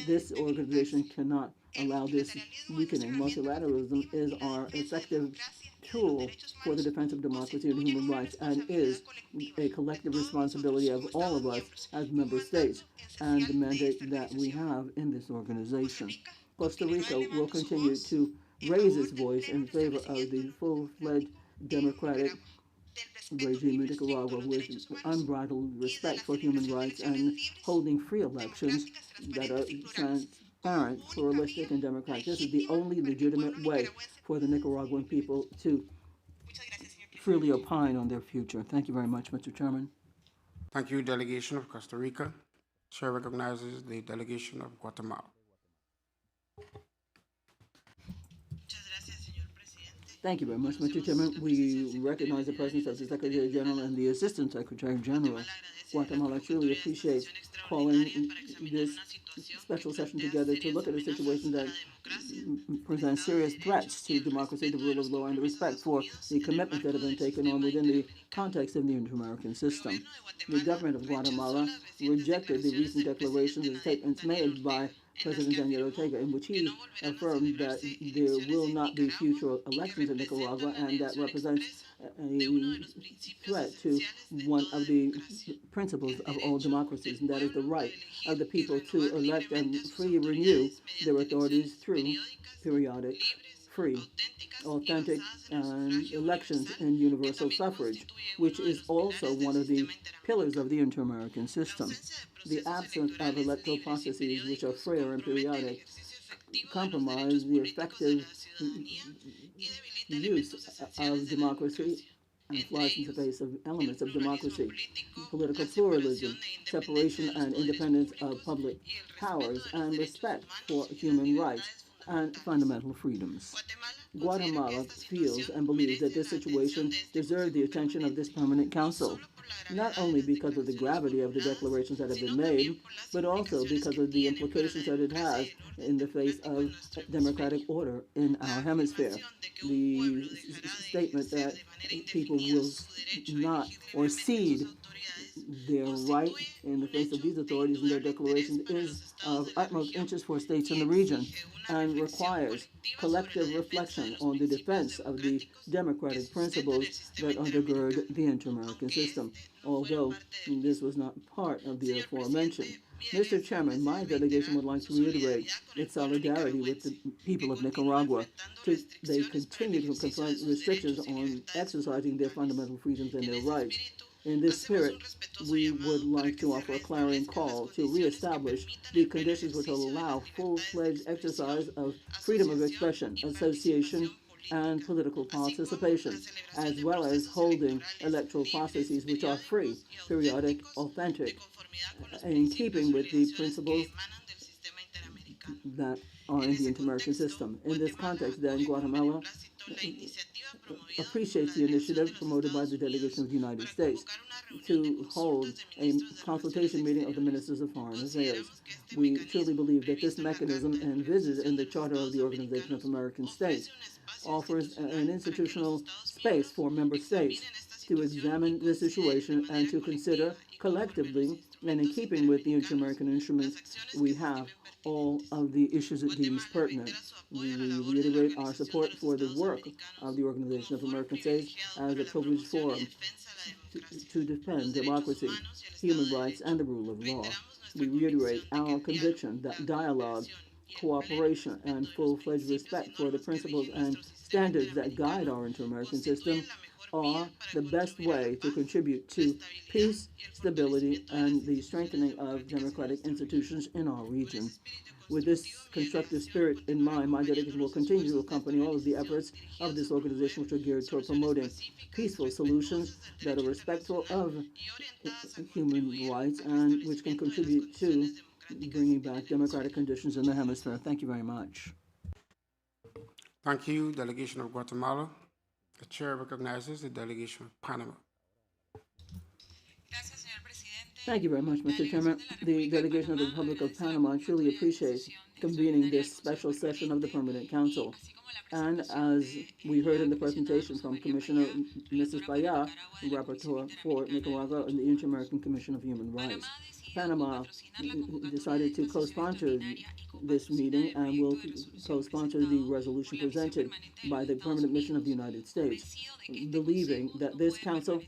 this organization cannot allow this weakening. Multilateralism is our effective tool for the defense of democracy and human rights and is a collective responsibility of all of us as member states and the mandate that we have in this organization. Costa Rica will continue to raise its voice in favor of the full-fledged democratic regime in Nicaragua with unbridled respect for human rights and holding free elections that are transparent, pluralistic, and democratic. This is the only legitimate way for the Nicaraguan people to freely opine on their future. Thank you very much, Mr. Chairman. Thank you, delegation of Costa Rica. Chair recognizes the delegation of Guatemala. Thank you very much, Mr. Chairman. We recognize the presence of the Secretary General and the Assistant Secretary General. Guatemala truly appreciates calling this special session together to look at a situation that presents serious threats to democracy, the rule of law, and the respect for the commitments that have been taken on within the context of the inter-American system. The government of Guatemala rejected the recent declarations and statements made by President Daniel Ortega, in which he affirmed that there will not be future elections in Nicaragua, and that represents a threat to one of the principles of all democracies, and that is the right of the people to elect and freely renew their authorities through periodic, free, authentic elections and universal suffrage, which is also one of the pillars of the inter-American system. The absence of electoral processes which are fair and periodic compromise the effective use of democracy and flies into the face of elements of democracy, political pluralism, separation and independence of public powers, and respect for human rights and fundamental freedoms. Guatemala feels and believes that this situation deserves the attention of this permanent council, not only because of the gravity of the declarations that have been made, but also because of the implications that it has in the face of democratic order in our hemisphere. The statement that people will not or cede their right in the face of these authorities and their declarations is of utmost interest for states in the region and requires collective reflection on the defense of the democratic principles that undergird the inter-American system, although this was not part of the aforementioned. Mr. Chairman, my delegation would like to reiterate its solidarity with the people of Nicaragua. They continue to confront restrictions on exercising their fundamental freedoms and their rights. In this spirit, we would like to offer a clarion call to reestablish the conditions which will allow full-fledged exercise of freedom of expression, association, and political participation, as well as holding electoral processes which are free, periodic, authentic, in keeping with the principles that are in the inter-American system. In this context, then, Guatemala appreciates the initiative promoted by the delegation of the United States to hold a consultation meeting of the ministers of foreign affairs. We truly believe that this mechanism, envisaged in the Charter of the Organization of American States, offers an institutional space for member states to examine the situation and to consider collectively and in keeping with the inter-American instruments we have all of the issues it deems pertinent. We reiterate our support for the work of the Organization of American States as a privileged forum to defend democracy, human rights, and the rule of law. We reiterate our conviction that dialogue, cooperation, and full-fledged respect for the principles and standards that guide our inter-American system are the best way to contribute to peace, stability, and the strengthening of democratic institutions in our region. With this constructive spirit in mind, my delegation will continue to accompany all of the efforts of this organization, which are geared toward promoting peaceful solutions that are respectful of human rights and which can contribute to bringing back democratic conditions in the hemisphere. Thank you very much. Thank you, Delegation of Guatemala. The chair recognizes the delegation of Panama. Thank you very much, Mr. Chairman. The delegation of the Republic of Panama truly appreciates convening this special session of the Permanent Council. And as we heard in the presentation from Commissioner Mrs. Paya, Rapporteur for Nicaragua and the Inter-American Commission of Human Rights, Panama decided to co-sponsor this meeting and will co-sponsor the resolution presented by the Permanent Mission of the United States, believing that this council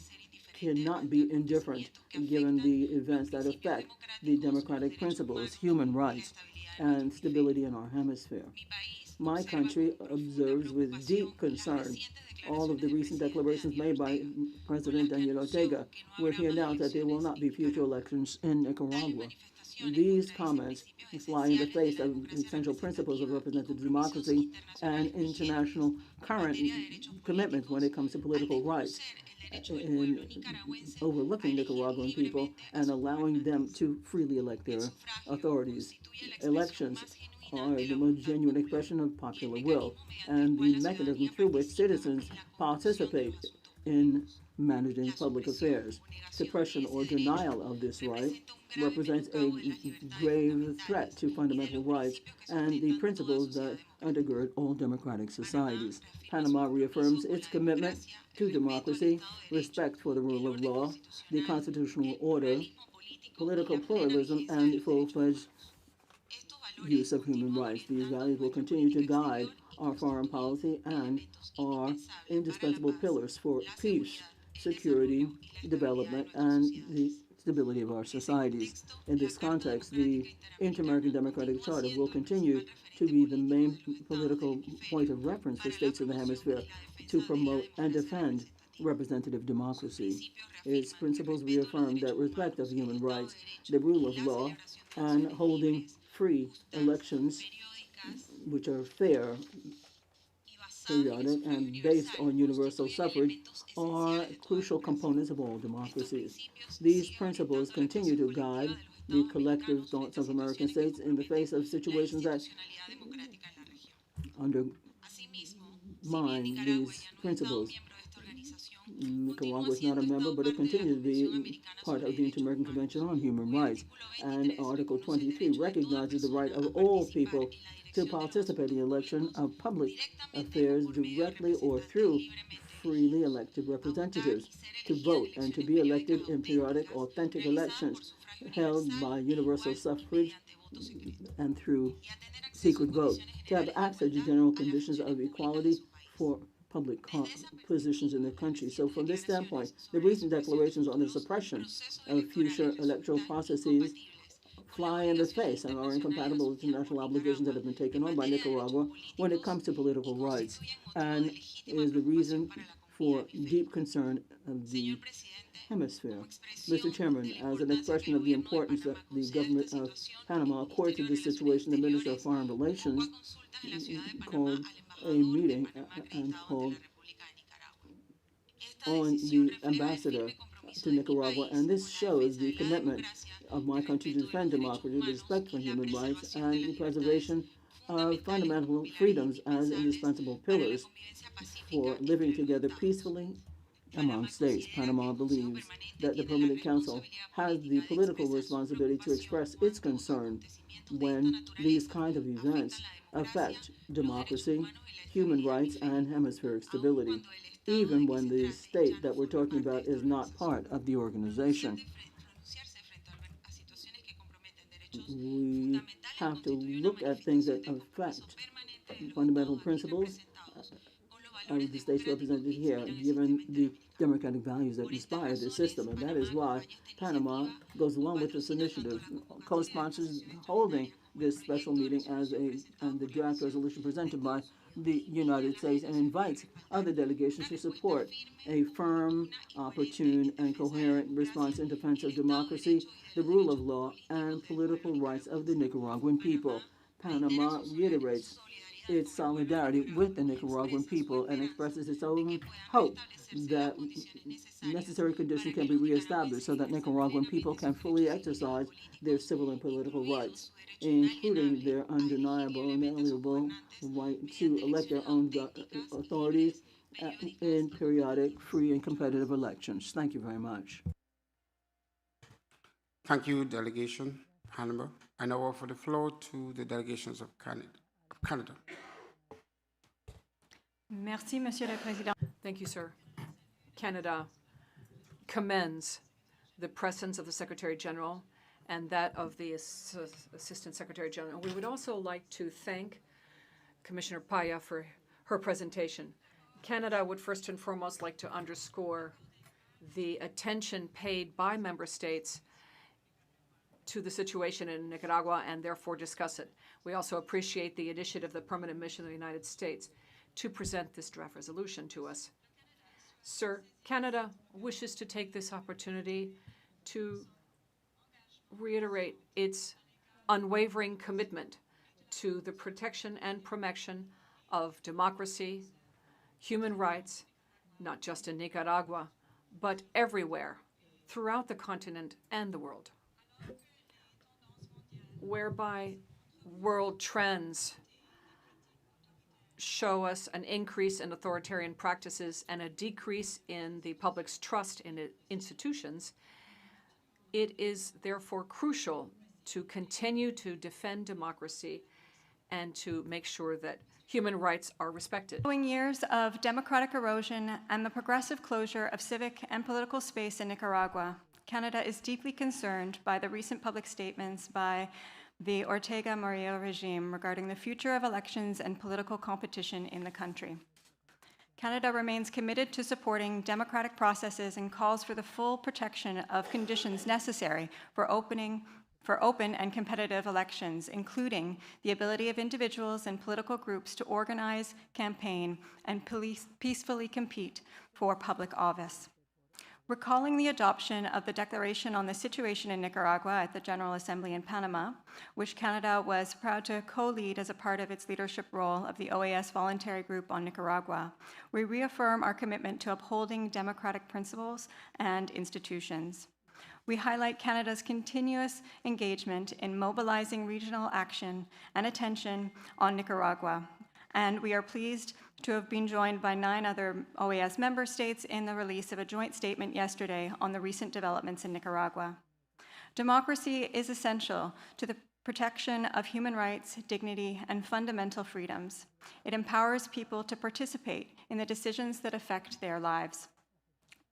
cannot be indifferent given the events that affect the democratic principles, human rights, and stability in our hemisphere. My country observes with deep concern all of the recent declarations made by President Daniel Ortega, where he announced that there will not be future elections in Nicaragua. These comments fly in the face of essential principles of representative democracy and international current commitments when it comes to political rights, in overlooking Nicaraguan people and allowing them to freely elect their authorities. Elections are the most genuine expression of popular will and the mechanism through which citizens participate in managing public affairs. Suppression or denial of this right represents a grave threat to fundamental rights and the principles that undergird all democratic societies. Panama reaffirms its commitment to democracy, respect for the rule of law, the constitutional order, political pluralism, and full-fledged use of human rights. These values will continue to guide our foreign policy and are indispensable pillars for peace, security, development, and the stability of our societies. In this context, the Inter-American Democratic Charter will continue to be the main political point of reference for states in the hemisphere to promote and defend representative democracy. Its principles reaffirm that respect of human rights, the rule of law, and holding free elections which are fair, periodic, and based on universal suffrage are crucial components of all democracies. These principles continue to guide the collective thoughts of American states in the face of situations that undermine these principles. Nicaragua is not a member, but it continues to be part of the Inter-American Convention on Human Rights. And Article 23 recognizes the right of all people to participate in the election of public affairs directly or through freely elected representatives, to vote and to be elected in periodic, authentic elections held by universal suffrage and through secret vote, to have access to general conditions of equality for public positions in the country. So from this standpoint, the recent declarations on the suppression of future electoral processes fly in the face and are incompatible with international obligations that have been taken on by Nicaragua when it comes to political rights, and is the reason for deep concern of the hemisphere. Mr. Chairman, as an expression of the importance that the government of Panama accords to this situation, the Minister of Foreign Relations called a meeting and called on the ambassador to Nicaragua, and this shows the commitment of my country to defend democracy, the respect for human rights, and the preservation of fundamental freedoms as indispensable pillars for living together peacefully among states. Panama believes that the Permanent Council has the political responsibility to express its concern when these kind of events affect democracy, human rights, and hemispheric stability, even when the state that we're talking about is not part of the organization. We have to look at things that affect fundamental principles of the states represented here, given the democratic values that inspire this system. And that is why Panama goes along with this initiative, co-sponsors holding this special meeting and the draft resolution presented by the United States, and invites other delegations to support a firm, opportune, and coherent response in defense of democracy, the rule of law, and political rights of the Nicaraguan people. Panama reiterates its solidarity with the Nicaraguan people and expresses its own hope that necessary conditions can be reestablished so that Nicaraguan people can fully exercise their civil and political rights, including their undeniable and inalienable right to elect their own authorities in periodic, free, and competitive elections. Thank you very much. Thank you, Delegation Hannibal. I now offer the floor to the delegations of Canada. Merci, Monsieur le Président. Thank you, sir. Canada commends the presence of the Secretary General and that of the Assistant Secretary General. We would also like to thank Commissioner Paya for her presentation. Canada would first and foremost like to underscore the attention paid by member states to the situation in Nicaragua and therefore discuss it. We also appreciate the initiative of the Permanent Mission of the United States to present this draft resolution to us. Sir, Canada wishes to take this opportunity to reiterate its unwavering commitment to the protection and promotion of democracy, human rights, not just in Nicaragua, but everywhere throughout the continent and the world, whereby world trends show us an increase in authoritarian practices and a decrease in the public's trust in institutions. It is therefore crucial to continue to defend democracy and to make sure that human rights are respected. Following years of democratic erosion and the progressive closure of civic and political space in Nicaragua, Canada is deeply concerned by the recent public statements by the Ortega Murillo regime regarding the future of elections and political competition in the country. Canada remains committed to supporting democratic processes and calls for the full protection of conditions necessary for open and competitive elections, including the ability of individuals and political groups to organize, campaign, and peacefully compete for public office. Recalling the adoption of the Declaration on the Situation in Nicaragua at the General Assembly in Panama, which Canada was proud to co-lead as a part of its leadership role of the OAS Voluntary Group on Nicaragua, we reaffirm our commitment to upholding democratic principles and institutions. We highlight Canada's continuous engagement in mobilizing regional action and attention on Nicaragua, and we are pleased to have been joined by 9 other OAS member states in the release of a joint statement yesterday on the recent developments in Nicaragua. Democracy is essential to the protection of human rights, dignity, and fundamental freedoms. It empowers people to participate in the decisions that affect their lives.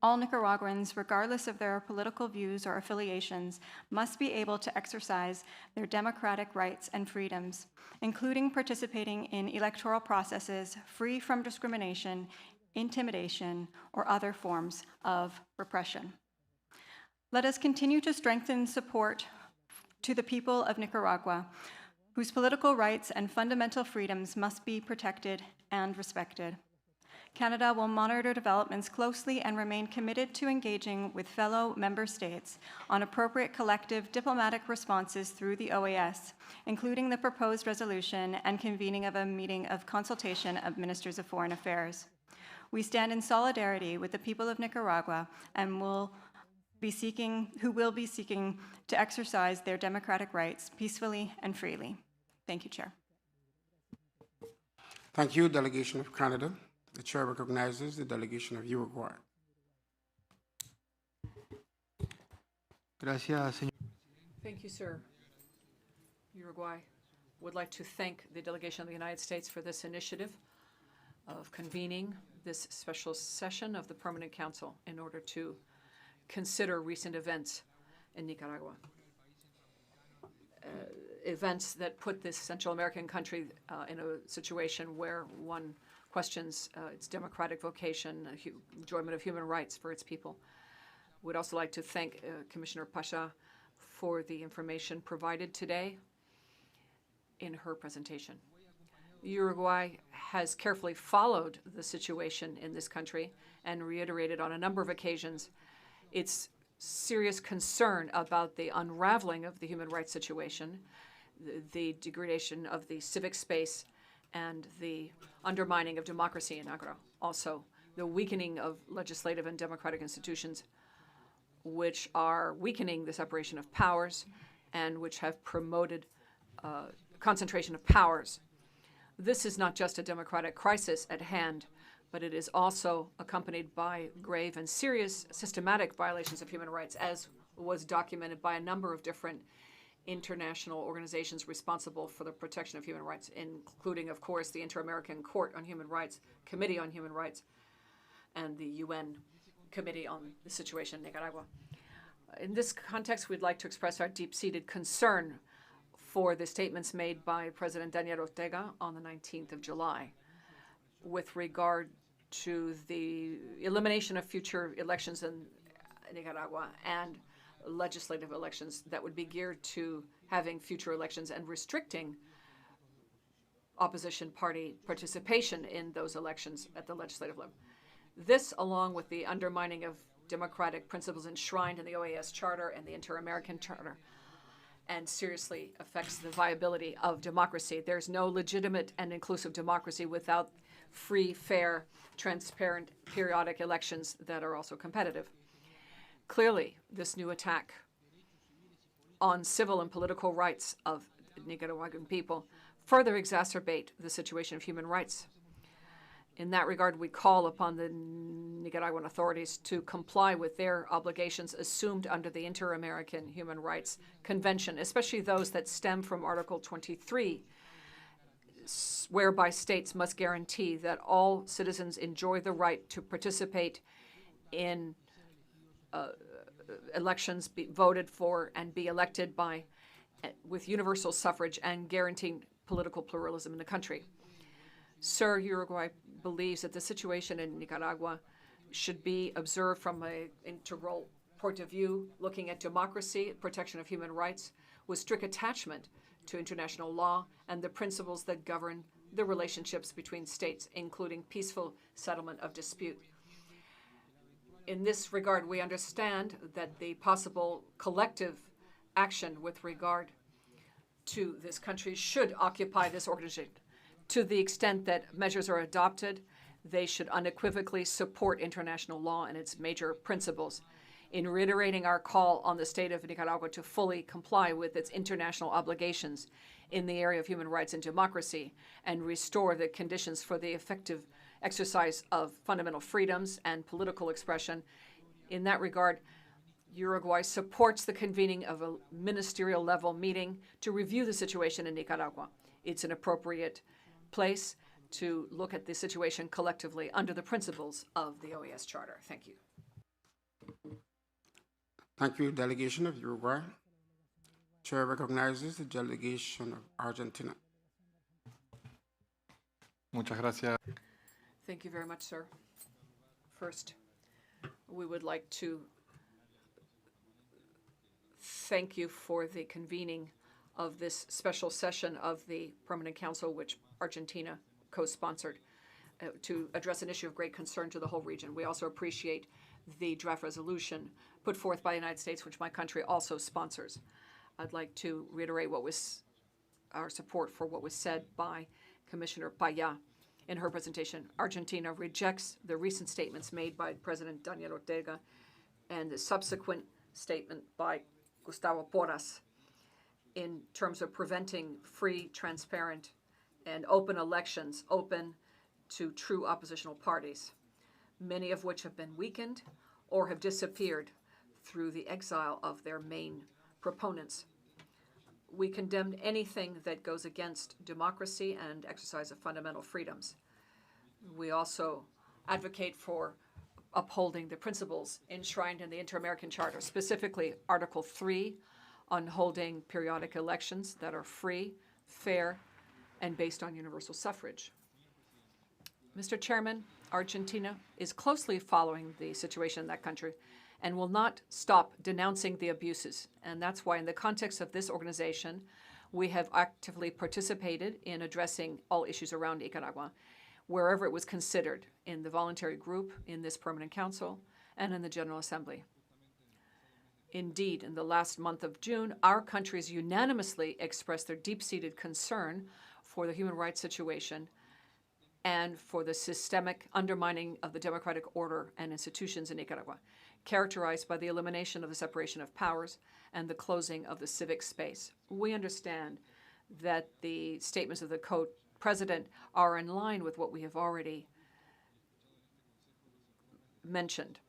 All Nicaraguans, regardless of their political views or affiliations, must be able to exercise their democratic rights and freedoms, including participating in electoral processes free from discrimination, intimidation, or other forms of repression. Let us continue to strengthen support to the people of Nicaragua, whose political rights and fundamental freedoms must be protected and respected. Canada will monitor developments closely and remain committed to engaging with fellow member states on appropriate collective diplomatic responses through the OAS, including the proposed resolution and convening of a meeting of consultation of ministers of foreign affairs. We stand in solidarity with the people of Nicaragua and who will be seeking to exercise their democratic rights peacefully and freely. Thank you, Chair. Thank you, delegation of Canada. The chair recognizes the delegation of Uruguay. Gracias, señor. Thank you, sir. Uruguay would like to thank the delegation of the United States for this initiative of convening this special session of the Permanent Council in order to consider recent events in Nicaragua. Events that put this Central American country in a situation where one questions its democratic vocation, enjoyment of human rights for its people. We'd also like to thank Commissioner Pasha for the information provided today in her presentation. Uruguay has carefully followed the situation in this country and reiterated on a number of occasions its serious concern about the unraveling of the human rights situation, the degradation of the civic space, and the undermining of democracy in Nicaragua. Also, the weakening of legislative and democratic institutions, which are weakening the separation of powers and which have promoted concentration of powers. This is not just a democratic crisis at hand, but it is also accompanied by grave and serious systematic violations of human rights, as was documented by a number of different international organizations responsible for the protection of human rights, including, of course, the Inter-American Court on Human Rights, Committee on Human Rights, and the UN Committee on the Situation in Nicaragua. In this context, we'd like to express our deep-seated concern for the statements made by President Daniel Ortega on the 19th of July with regard to the elimination of future elections in Nicaragua and legislative elections that would be geared to having future elections and restricting opposition party participation in those elections at the legislative level. This, along with the undermining of democratic principles enshrined in the OAS Charter and the Inter-American Charter, and seriously affects the viability of democracy. There's no legitimate and inclusive democracy without free, fair, transparent, periodic elections that are also competitive. Clearly, this new attack on civil and political rights of Nicaraguan people further exacerbate the situation of human rights. In that regard, we call upon the Nicaraguan authorities to comply with their obligations assumed under the Inter-American Human Rights Convention, especially those that stem from Article 23, whereby states must guarantee that all citizens enjoy the right to participate in elections, be voted for, and be elected by, with universal suffrage and guaranteeing political pluralism in the country. Sir, Uruguay believes that the situation in Nicaragua should be observed from an integral point of view, looking at democracy, protection of human rights, with strict attachment to international law and the principles that govern the relationships between states, including peaceful settlement of dispute. In this regard, we understand that the possible collective action with regard to this country should occupy this organization. To the extent that measures are adopted, they should unequivocally support international law and its major principles. In reiterating our call on the state of Nicaragua to fully comply with its international obligations in the area of human rights and democracy and restore the conditions for the effective exercise of fundamental freedoms and political expression, in that regard, Uruguay supports the convening of a ministerial level meeting to review the situation in Nicaragua. It's an appropriate place to look at the situation collectively under the principles of the OAS Charter. Thank you. Thank you, delegation of Uruguay. Chair recognizes the delegation of Argentina. Muchas gracias. Thank you very much, sir. First, we would like to thank you for the convening of this special session of the Permanent Council, which Argentina co-sponsored, to address an issue of great concern to the whole region. We also appreciate the draft resolution put forth by the United States, which my country also sponsors. I'd like to reiterate what was our support for what was said by Commissioner Paya in her presentation. Argentina rejects the recent statements made by President Daniel Ortega and the subsequent statement by Gustavo Porras in terms of preventing free, transparent and open elections, open to true oppositional parties, many of which have been weakened or have disappeared through the exile of their main proponents. We condemn anything that goes against democracy and exercise of fundamental freedoms. We also advocate for upholding the principles enshrined in the Inter-American Charter, specifically Article 3 on holding periodic elections that are free, fair, and based on universal suffrage. Mr. Chairman, Argentina is closely following the situation in that country and will not stop denouncing the abuses. And that's why in the context of this organization, we have actively participated in addressing all issues around Nicaragua, wherever it was considered, in the voluntary group, in this permanent council, and in the General Assembly. Indeed, in the last month of June, our countries unanimously expressed their deep-seated concern for the human rights situation and for the systemic undermining of the democratic order and institutions in Nicaragua, characterized by the elimination of the separation of powers and the closing of the civic space. We understand that the statements of the co-president are in line with what we have already mentioned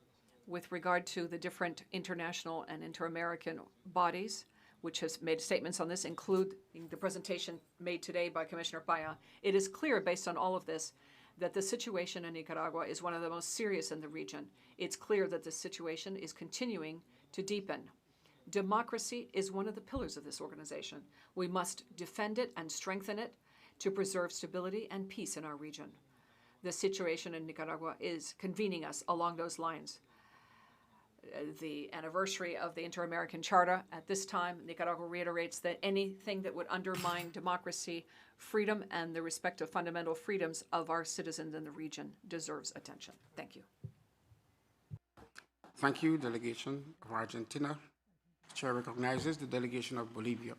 with regard to the different international and inter-American bodies, which has made statements on this, including the presentation made today by Commissioner Paya. It is clear, based on all of this, that the situation in Nicaragua is one of the most serious in the region. It's clear that the situation is continuing to deepen. Democracy is one of the pillars of this organization. We must defend it and strengthen it to preserve stability and peace in our region. The situation in Nicaragua is convening us along those lines. The anniversary of the Inter-American Charter. At this time, Nicaragua reiterates that anything that would undermine democracy, freedom, and the respect of fundamental freedoms of our citizens in the region deserves attention. Thank you. Thank you, delegation of Argentina. The chair recognizes the delegation of Bolivia.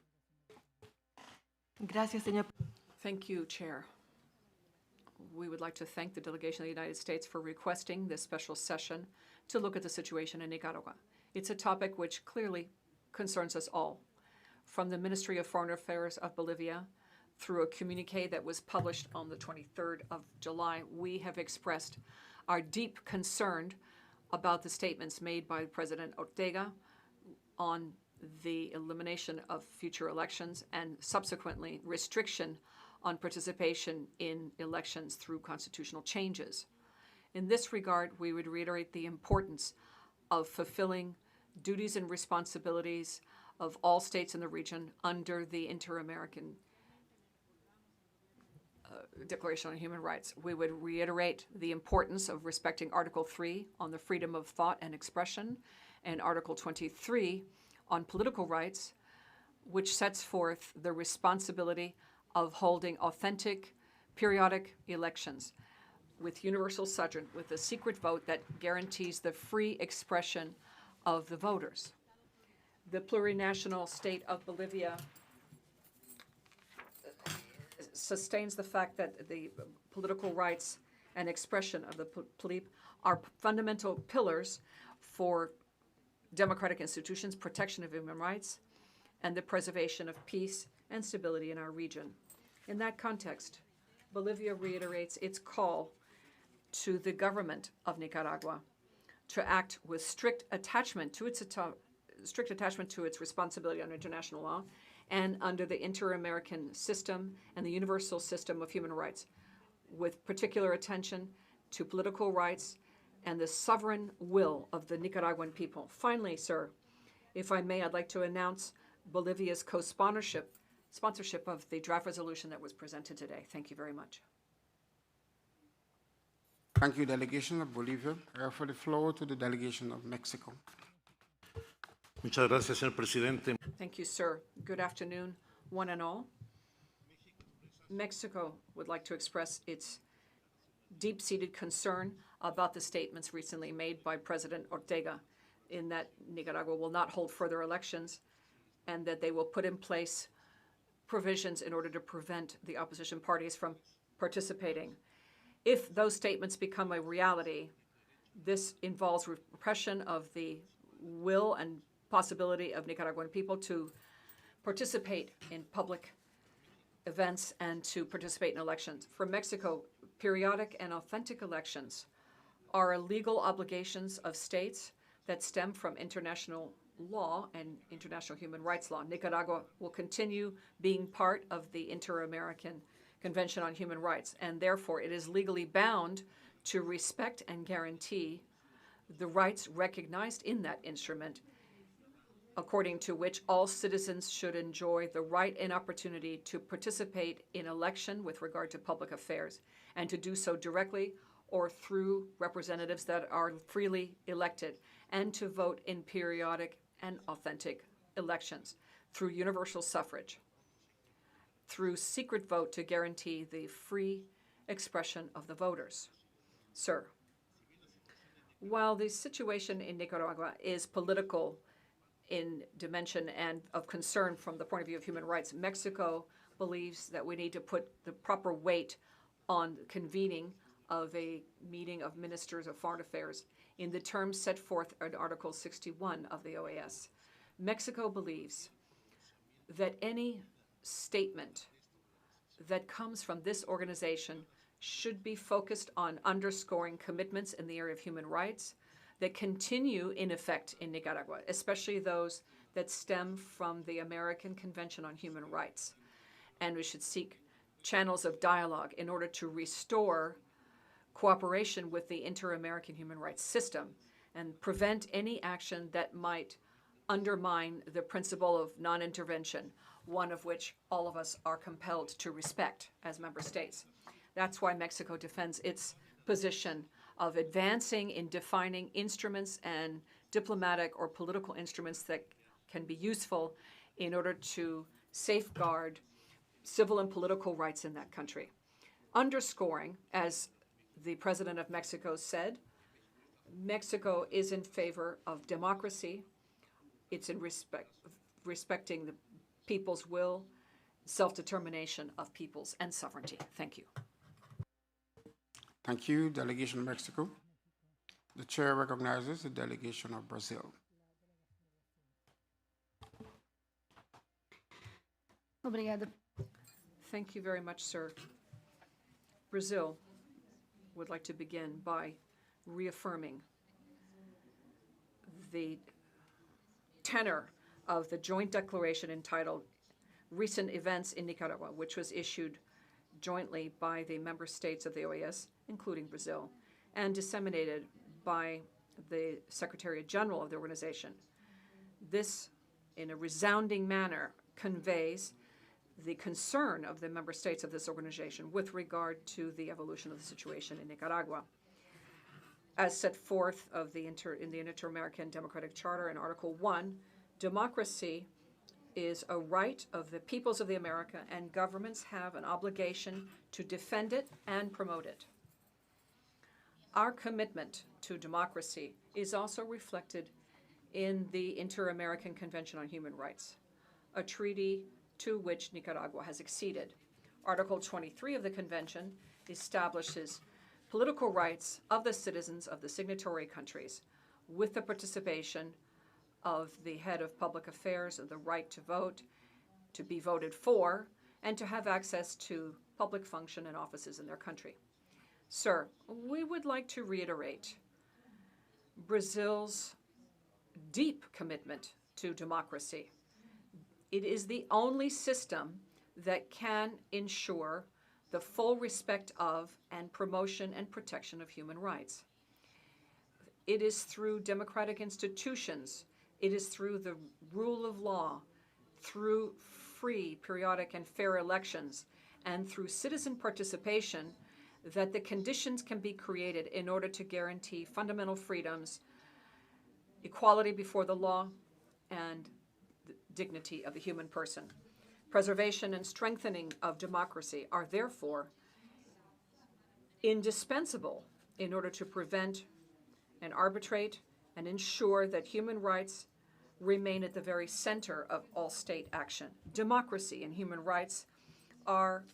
Gracias, señor. Thank you, Chair. We would like to thank the delegation of the United States for requesting this special session to look at the situation in Nicaragua. It's a topic which clearly concerns us all. From the Ministry of Foreign Affairs of Bolivia, through a communique that was published on the 23rd of July, we have expressed our deep concern about the statements made by President Ortega on the elimination of future elections and subsequently restriction on participation in elections through constitutional changes. In this regard, we would reiterate the importance of fulfilling duties and responsibilities of all states in the region under the Inter-American Declaration on Human Rights. We would reiterate the importance of respecting Article 3 on the freedom of thought and expression and Article 23 on political rights, which sets forth the responsibility of holding authentic, periodic elections with universal suffrage, with a secret vote that guarantees the free expression of the voters. The plurinational state of Bolivia sustains the fact that the political rights and expression of the plebe are fundamental pillars for democratic institutions, protection of human rights, and the preservation of peace and stability in our region. In that context, Bolivia reiterates its call to the government of Nicaragua to act with strict attachment to its responsibility under international law and under the Inter-American system and the universal system of human rights, with particular attention to political rights and the sovereign will of the Nicaraguan people. Finally, sir, if I may, I'd like to announce Bolivia's sponsorship of the draft resolution that was presented today. Thank you very much. Thank you, delegation of Bolivia. I offer the floor to the delegation of Mexico. Muchas gracias, señor presidente. Thank you, sir. Good afternoon, one and all. Mexico would like to express its deep-seated concern about the statements recently made by President Ortega in that Nicaragua will not hold further elections and that they will put in place provisions in order to prevent the opposition parties from participating. If those statements become a reality, this involves repression of the will and possibility of Nicaraguan people to participate in public events and to participate in elections. For Mexico, periodic and authentic elections are legal obligations of states that stem from international law and international human rights law. Nicaragua will continue being part of the Inter-American Convention on Human Rights, and therefore it is legally bound to respect and guarantee the rights recognized in that instrument, according to which all citizens should enjoy the right and opportunity to participate in election with regard to public affairs, and to do so directly or through representatives that are freely elected, and to vote in periodic and authentic elections through universal suffrage, through secret vote to guarantee the free expression of the voters. Sir, while the situation in Nicaragua is political in dimension and of concern from the point of view of human rights, Mexico believes that we need to put the proper weight on convening of a meeting of ministers of foreign affairs in the terms set forth in Article 61 of the OAS. Mexico believes that any statement that comes from this organization should be focused on underscoring commitments in the area of human rights that continue in effect in Nicaragua, especially those that stem from the American Convention on Human Rights. And we should seek channels of dialogue in order to restore cooperation with the Inter-American human rights system and prevent any action that might undermine the principle of non-intervention, one of which all of us are compelled to respect as member states. That's why Mexico defends its position of advancing in defining instruments and diplomatic or political instruments that can be useful in order to safeguard civil and political rights in that country. Underscoring, as the President of Mexico said, Mexico is in favor of democracy. It's in respecting the people's will, self-determination of peoples, and sovereignty. Thank you. Thank you, Delegation Mexico. The chair recognizes the delegation of Brazil. Obrigada. Thank you very much, sir. Brazil would like to begin by reaffirming the tenor of the joint declaration entitled Recent Events in Nicaragua, which was issued jointly by the member states of the OAS, including Brazil, and disseminated by the Secretary General of the organization. This, in a resounding manner, conveys the concern of the member states of this organization with regard to the evolution of the situation in Nicaragua. As set forth in the Inter-American Democratic Charter in Article 1, democracy is a right of the peoples of the America, and governments have an obligation to defend it and promote it. Our commitment to democracy is also reflected in the Inter-American Convention on Human Rights, a treaty to which Nicaragua has acceded. Article 23 of the convention establishes political rights of the citizens of the signatory countries with the participation of the head of public affairs, of the right to vote, to be voted for, and to have access to public function and offices in their country. Sir, we would like to reiterate Brazil's deep commitment to democracy. It is the only system that can ensure the full respect of and promotion and protection of human rights. It is through democratic institutions, it is through the rule of law, through free, periodic, and fair elections, and through citizen participation that the conditions can be created in order to guarantee fundamental freedoms, equality before the law, and the dignity of the human person. Preservation and strengthening of democracy are therefore indispensable in order to prevent and arbitrate and ensure that human rights remain at the very center of all state action. Democracy and human rights are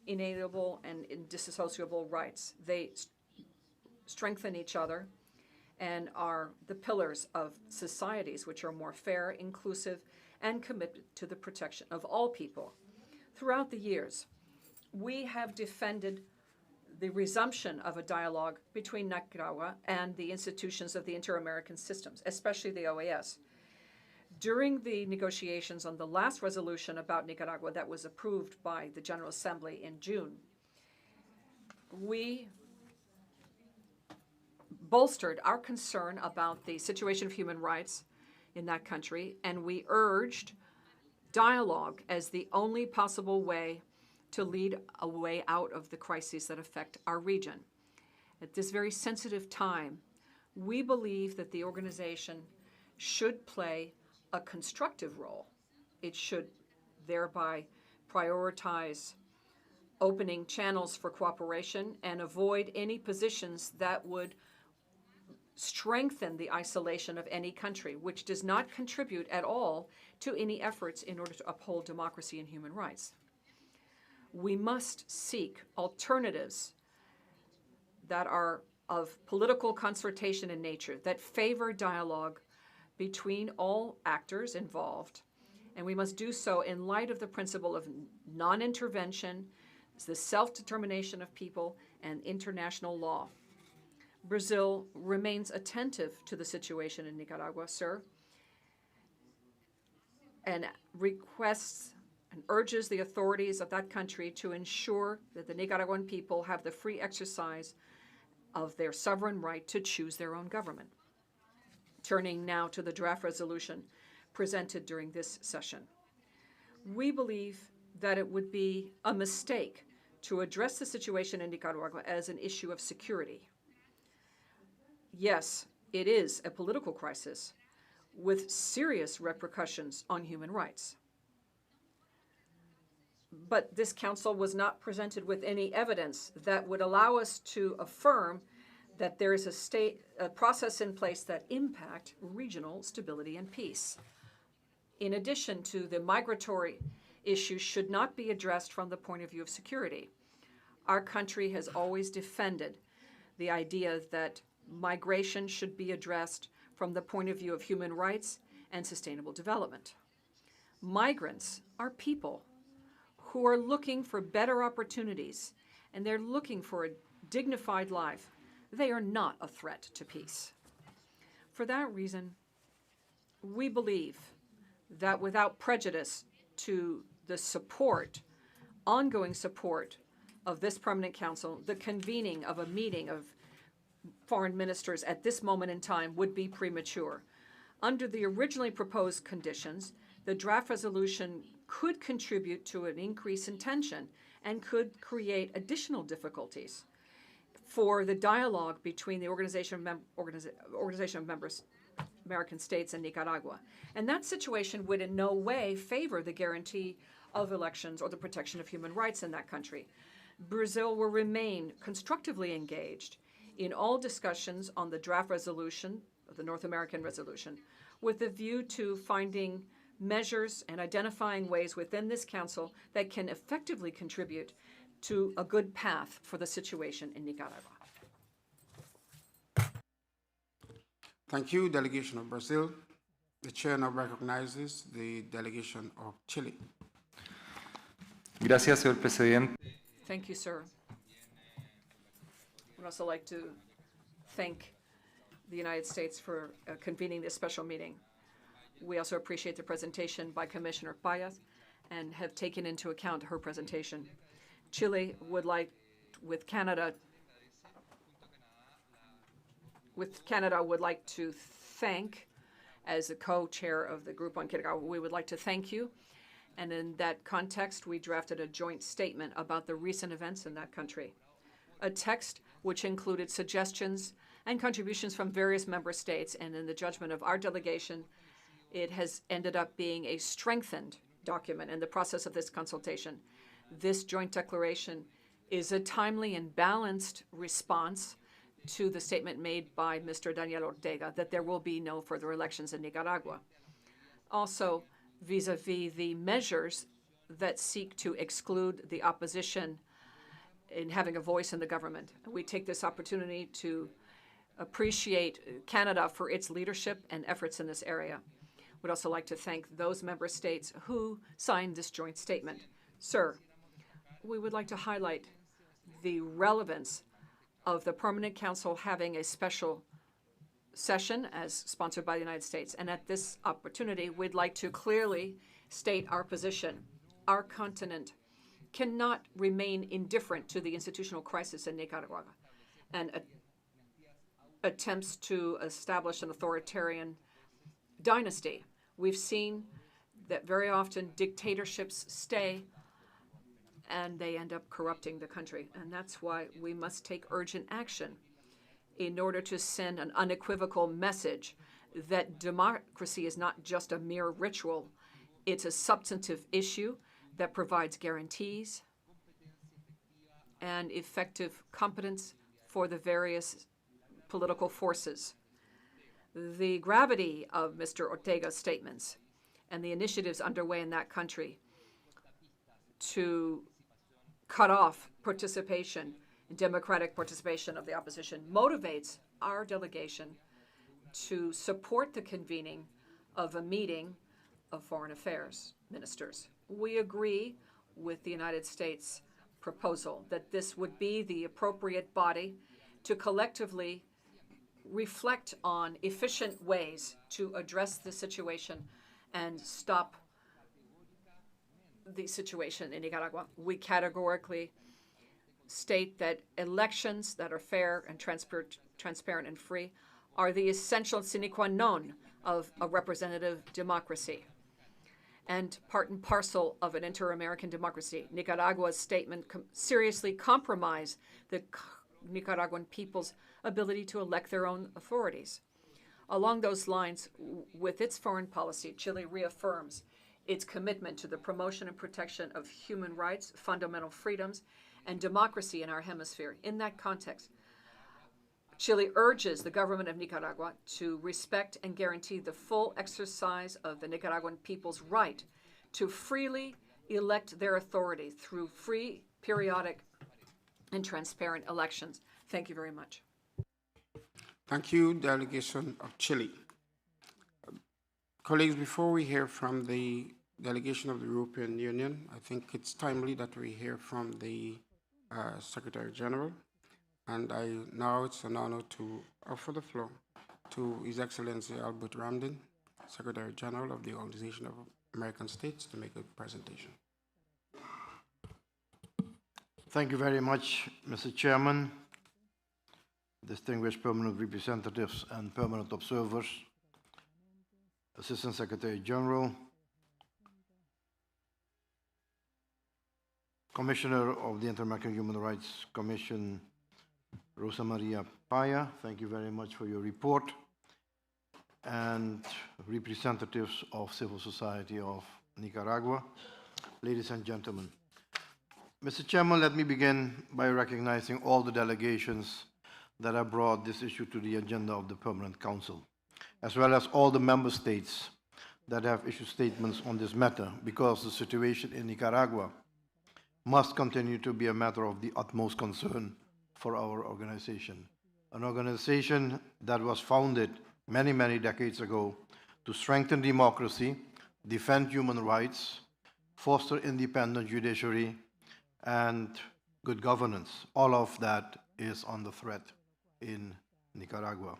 inalienable and indissociable rights. They strengthen each other and are the pillars of societies which are more fair, inclusive, and committed to the protection of all people. Throughout the years, we have defended the resumption of a dialogue between Nicaragua and the institutions of the Inter-American systems, especially the OAS. During the negotiations on the last resolution about Nicaragua that was approved by the General Assembly in June, we bolstered our concern about the situation of human rights in that country, and we urged dialogue as the only possible way to lead a way out of the crises that affect our region. At this very sensitive time, we believe that the organization should play a constructive role. It should thereby prioritize opening channels for cooperation and avoid any positions that would strengthen the isolation of any country, which does not contribute at all to any efforts in order to uphold democracy and human rights. We must seek alternatives that are of political consultation in nature, that favor dialogue between all actors involved, and we must do so in light of the principle of non-intervention, the self-determination of people, and international law. Brazil remains attentive to the situation in Nicaragua, sir, and requests and urges the authorities of that country to ensure that the Nicaraguan people have the free exercise of their sovereign right to choose their own government. Turning now to the draft resolution presented during this session. We believe that it would be a mistake to address the situation in Nicaragua as an issue of security. Yes, it is a political crisis with serious repercussions on human rights. But this council was not presented with any evidence that would allow us to affirm that there is a process in place that impact regional stability and peace. In addition to the migratory issues should not be addressed from the point of view of security. Our country has always defended the idea that migration should be addressed from the point of view of human rights and sustainable development. Migrants are people who are looking for better opportunities, and they're looking for a dignified life. They are not a threat to peace. For that reason, we believe that without prejudice to the support, ongoing support of this Permanent Council, the convening of a meeting of foreign ministers at this moment in time would be premature. Under the originally proposed conditions, the draft resolution could contribute to an increase in tension and could create additional difficulties for the dialogue between the Organization of American States and Nicaragua. And that situation would in no way favor the guarantee of elections or the protection of human rights in that country. Brazil will remain constructively engaged in all discussions on the draft resolution, the North American resolution, with a view to finding measures and identifying ways within this council that can effectively contribute to a good path for the situation in Nicaragua. Thank you, Delegation of Brazil. The chair now recognizes the delegation of Chile. Gracias, señor presidente. Thank you, sir. I'd also like to thank the United States for convening this special meeting. We also appreciate the presentation by Commissioner Payas and have taken into account her presentation. Chile would like, with Canada would like to thank, as the co-chair of the group on Nicaragua, we would like to thank you. And in that context, we drafted a joint statement about the recent events in that country. A text which included suggestions and contributions from various member states, and in the judgment of our delegation, it has ended up being a strengthened document in the process of this consultation. This joint declaration is a timely and balanced response to the statement made by Mr. Daniel Ortega that there will be no further elections in Nicaragua. Also, vis-a-vis the measures that seek to exclude the opposition in having a voice in the government. We take this opportunity to appreciate Canada for its leadership and efforts in this area. We'd also like to thank those member states who signed this joint statement. Sir, we would like to highlight the relevance of the Permanent Council having a special session as sponsored by the United States. And at this opportunity, we'd like to clearly state our position. Our continent cannot remain indifferent to the institutional crisis in Nicaragua and attempts to establish an authoritarian dynasty. We've seen that very often dictatorships stay and they end up corrupting the country. And that's why we must take urgent action in order to send an unequivocal message that democracy is not just a mere ritual. It's a substantive issue that provides guarantees and effective competence for the various political forces. The gravity of Mr. Ortega's statements and the initiatives underway in that country to cut off participation, democratic participation of the opposition, motivates our delegation to support the convening of a meeting of foreign affairs ministers. We agree with the United States proposal that this would be the appropriate body to collectively reflect on efficient ways to address the situation and stop the situation in Nicaragua. We categorically state that elections that are fair and transparent and free are the essential sine qua non of a representative democracy and part and parcel of an inter-American democracy. Nicaragua's statement seriously compromise the Nicaraguan people's ability to elect their own authorities. Along those lines, with its foreign policy, Chile reaffirms its commitment to the promotion and protection of human rights, fundamental freedoms, and democracy in our hemisphere. In that context, Chile urges the government of Nicaragua to respect and guarantee the full exercise of the Nicaraguan people's right to freely elect their authority through free, periodic, and transparent elections. Thank you very much. Thank you, delegation of Chile. Colleagues, before we hear from the delegation of the European Union, I think it's timely that we hear from the Secretary General. And now it's an honor to offer the floor to His Excellency Albert Ramdin, Secretary General of the Organization of American States, to make a presentation. Thank you very much, Mr. Chairman, distinguished permanent representatives and permanent observers, Assistant Secretary General, Commissioner of the Inter-American Human Rights Commission, Rosa Maria Paya, thank you very much for your report, and representatives of civil society of Nicaragua, ladies and gentlemen. Mr. Chairman, let me begin by recognizing all the delegations that have brought this issue to the agenda of the Permanent Council, as well as all the member states that have issued statements on this matter, because the situation in Nicaragua must continue to be a matter of the utmost concern for our organization, an organization that was founded many, many decades ago to strengthen democracy, defend human rights, foster independent judiciary, and good governance. All of that is under threat in Nicaragua.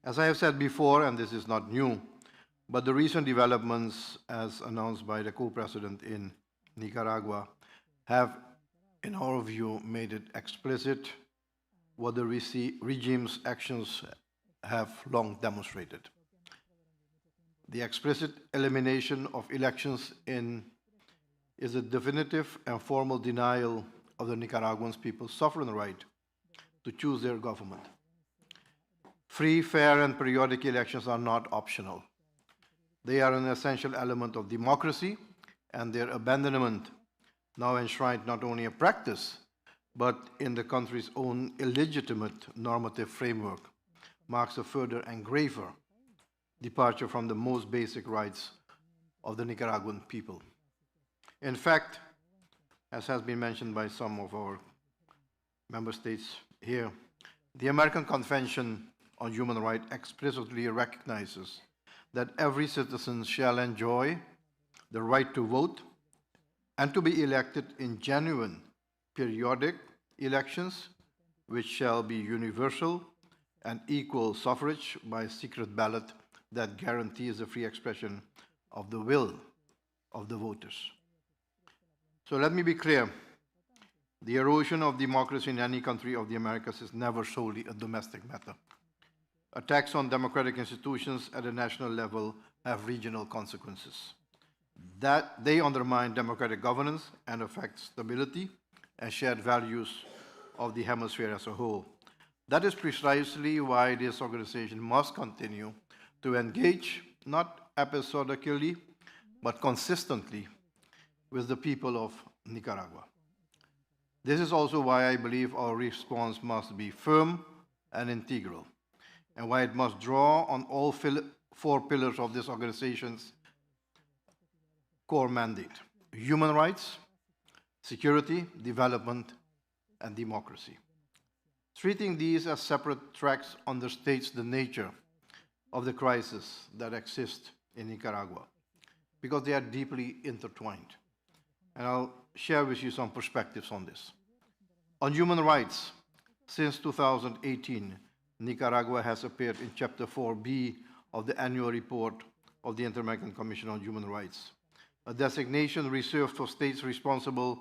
As I have said before, and this is not new, but the recent developments, as announced by the co-president in Nicaragua, have, in our view, made it explicit what the regime's actions have long demonstrated. The explicit elimination of elections is a definitive and formal denial of the Nicaraguan people's sovereign right to choose their government. Free, fair, and periodic elections are not optional. They are an essential element of democracy, and their abandonment, now enshrined not only in practice, but in the country's own illegitimate normative framework, marks a further and graver departure from the most basic rights of the Nicaraguan people. In fact, as has been mentioned by some of our member states here, the American Convention on Human Rights explicitly recognizes that every citizen shall enjoy the right to vote, and to be elected in genuine periodic elections, which shall be universal and equal suffrage by secret ballot that guarantees the free expression of the will of the voters. So let me be clear. The erosion of democracy in any country of the Americas is never solely a domestic matter. Attacks on democratic institutions at a national level have regional consequences. That they undermine democratic governance and affect stability and shared values of the hemisphere as a whole. That is precisely why this organization must continue to engage, not episodically, but consistently, with the people of Nicaragua. This is also why I believe our response must be firm and integral, and why it must draw on all 4 pillars of this organization's core mandate: human rights, security, development, and democracy. Treating these as separate tracks understates the nature of the crisis that exists in Nicaragua, because they are deeply intertwined. And I'll share with you some perspectives on this. On human rights, since 2018, Nicaragua has appeared in Chapter 4B of the annual report of the Inter-American Commission on Human Rights, a designation reserved for states responsible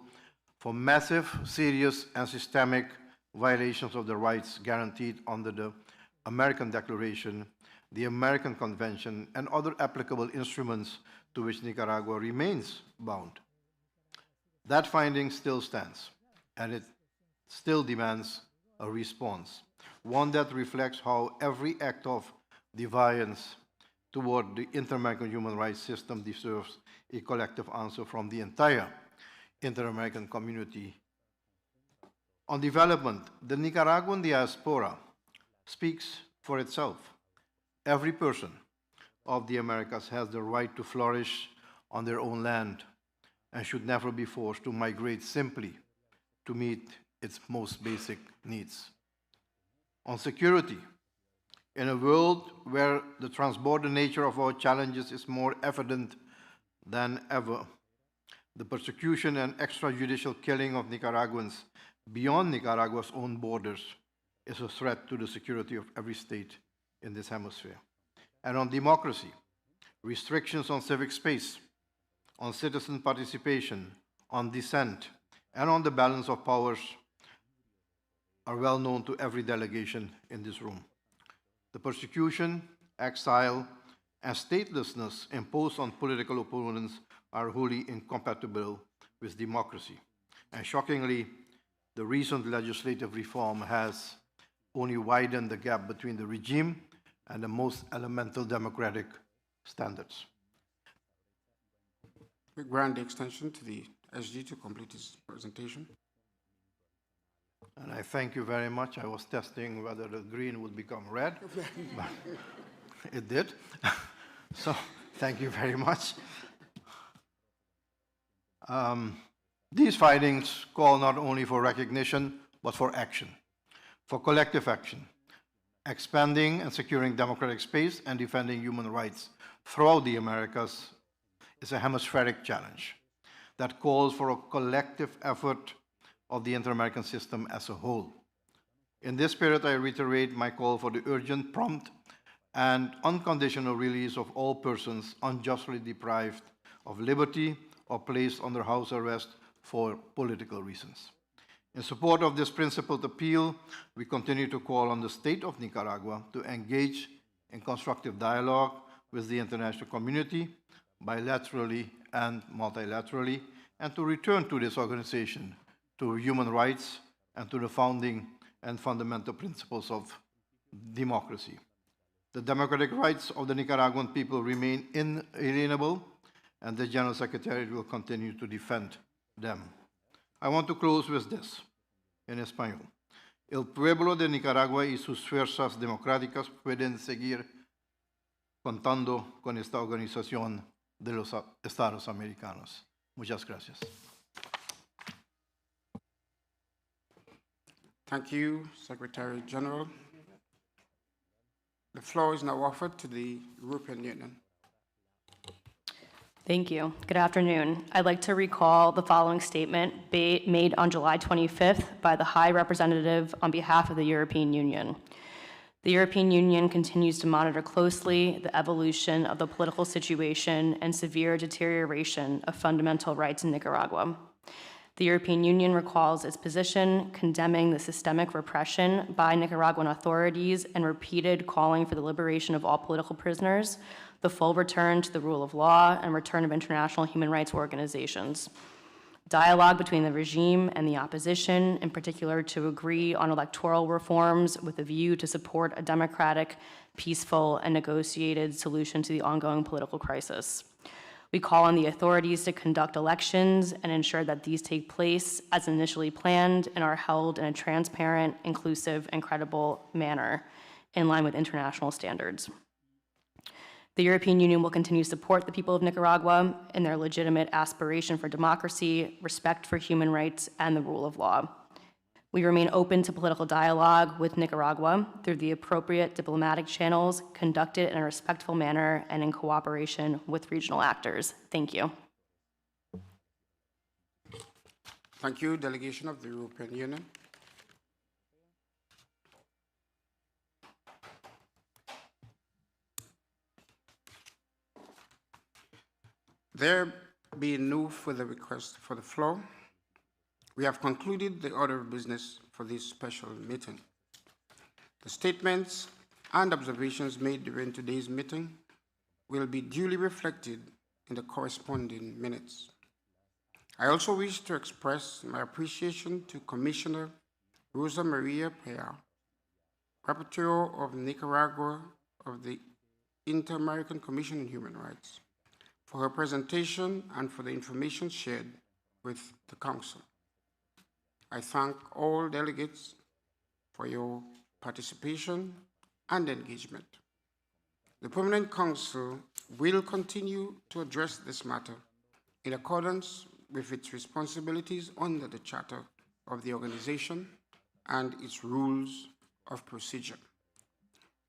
for massive, serious, and systemic violations of the rights guaranteed under the American Declaration, the American Convention, and other applicable instruments to which Nicaragua remains bound. That finding still stands, and it still demands a response, one that reflects how every act of defiance toward the inter-American human rights system deserves a collective answer from the entire inter-American community. On development, the Nicaraguan diaspora speaks for itself. Every person of the Americas has the right to flourish on their own land and should never be forced to migrate simply to meet its most basic needs. On security, in a world where the transborder nature of our challenges is more evident than ever, the persecution and extrajudicial killing of Nicaraguans beyond Nicaragua's own borders is a threat to the security of every state in this hemisphere. And on democracy, restrictions on civic space, on citizen participation, on dissent, and on the balance of powers are well known to every delegation in this room. The persecution, exile, and statelessness imposed on political opponents are wholly incompatible with democracy. And shockingly, the recent legislative reform has only widened the gap between the regime and the most elemental democratic standards. We grant the extension to the SG to complete his presentation. And I thank you very much. I was testing whether the green would become red, but it did. So thank you very much. These findings call not only for recognition, but for action, for collective action, expanding and securing democratic space and defending human rights throughout the Americas is a hemispheric challenge that calls for a collective effort of the inter-American system as a whole. In this spirit, I reiterate my call for the urgent, prompt, and unconditional release of all persons unjustly deprived of liberty or placed under house arrest for political reasons. In support of this principled appeal, we continue to call on the state of Nicaragua to engage in constructive dialogue with the international community, bilaterally and multilaterally, and to return to this organization, to human rights, and to the founding and fundamental principles of democracy. The democratic rights of the Nicaraguan people remain inalienable, and the General Secretariat will continue to defend them. I want to close with this, in español. El pueblo de Nicaragua y sus fuerzas democráticas pueden seguir contando con esta organización de los Estados Americanos. Muchas gracias. Thank you, Secretary General. The floor is now offered to the European Union. Thank you. Good afternoon. I'd like to recall the following statement made on July 25th by the High Representative on behalf of the European Union. The European Union continues to monitor closely the evolution of the political situation and severe deterioration of fundamental rights in Nicaragua. The European Union recalls its position condemning the systemic repression by Nicaraguan authorities and repeated calling for the liberation of all political prisoners, the full return to the rule of law, and return of international human rights organizations. Dialogue between the regime and the opposition, in particular to agree on electoral reforms with a view to support a democratic, peaceful, and negotiated solution to the ongoing political crisis. We call on the authorities to conduct elections and ensure that these take place as initially planned and are held in a transparent, inclusive, and credible manner in line with international standards. The European Union will continue to support the people of Nicaragua in their legitimate aspiration for democracy, respect for human rights, and the rule of law. We remain open to political dialogue with Nicaragua through the appropriate diplomatic channels, conducted in a respectful manner and in cooperation with regional actors. Thank you. Thank you, delegation of the European Union. There being no further request for the floor, we have concluded the order of business for this special meeting. The statements and observations made during today's meeting will be duly reflected in the corresponding minutes. I also wish to express my appreciation to Commissioner Rosa Maria Paya, Rapporteur of Nicaragua of the Inter-American Commission on Human Rights, for her presentation and for the information shared with the Council. I thank all delegates for your participation and engagement. The Permanent Council will continue to address this matter in accordance with its responsibilities under the Charter of the organization and its rules of procedure.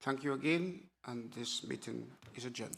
Thank you again, and this meeting is adjourned.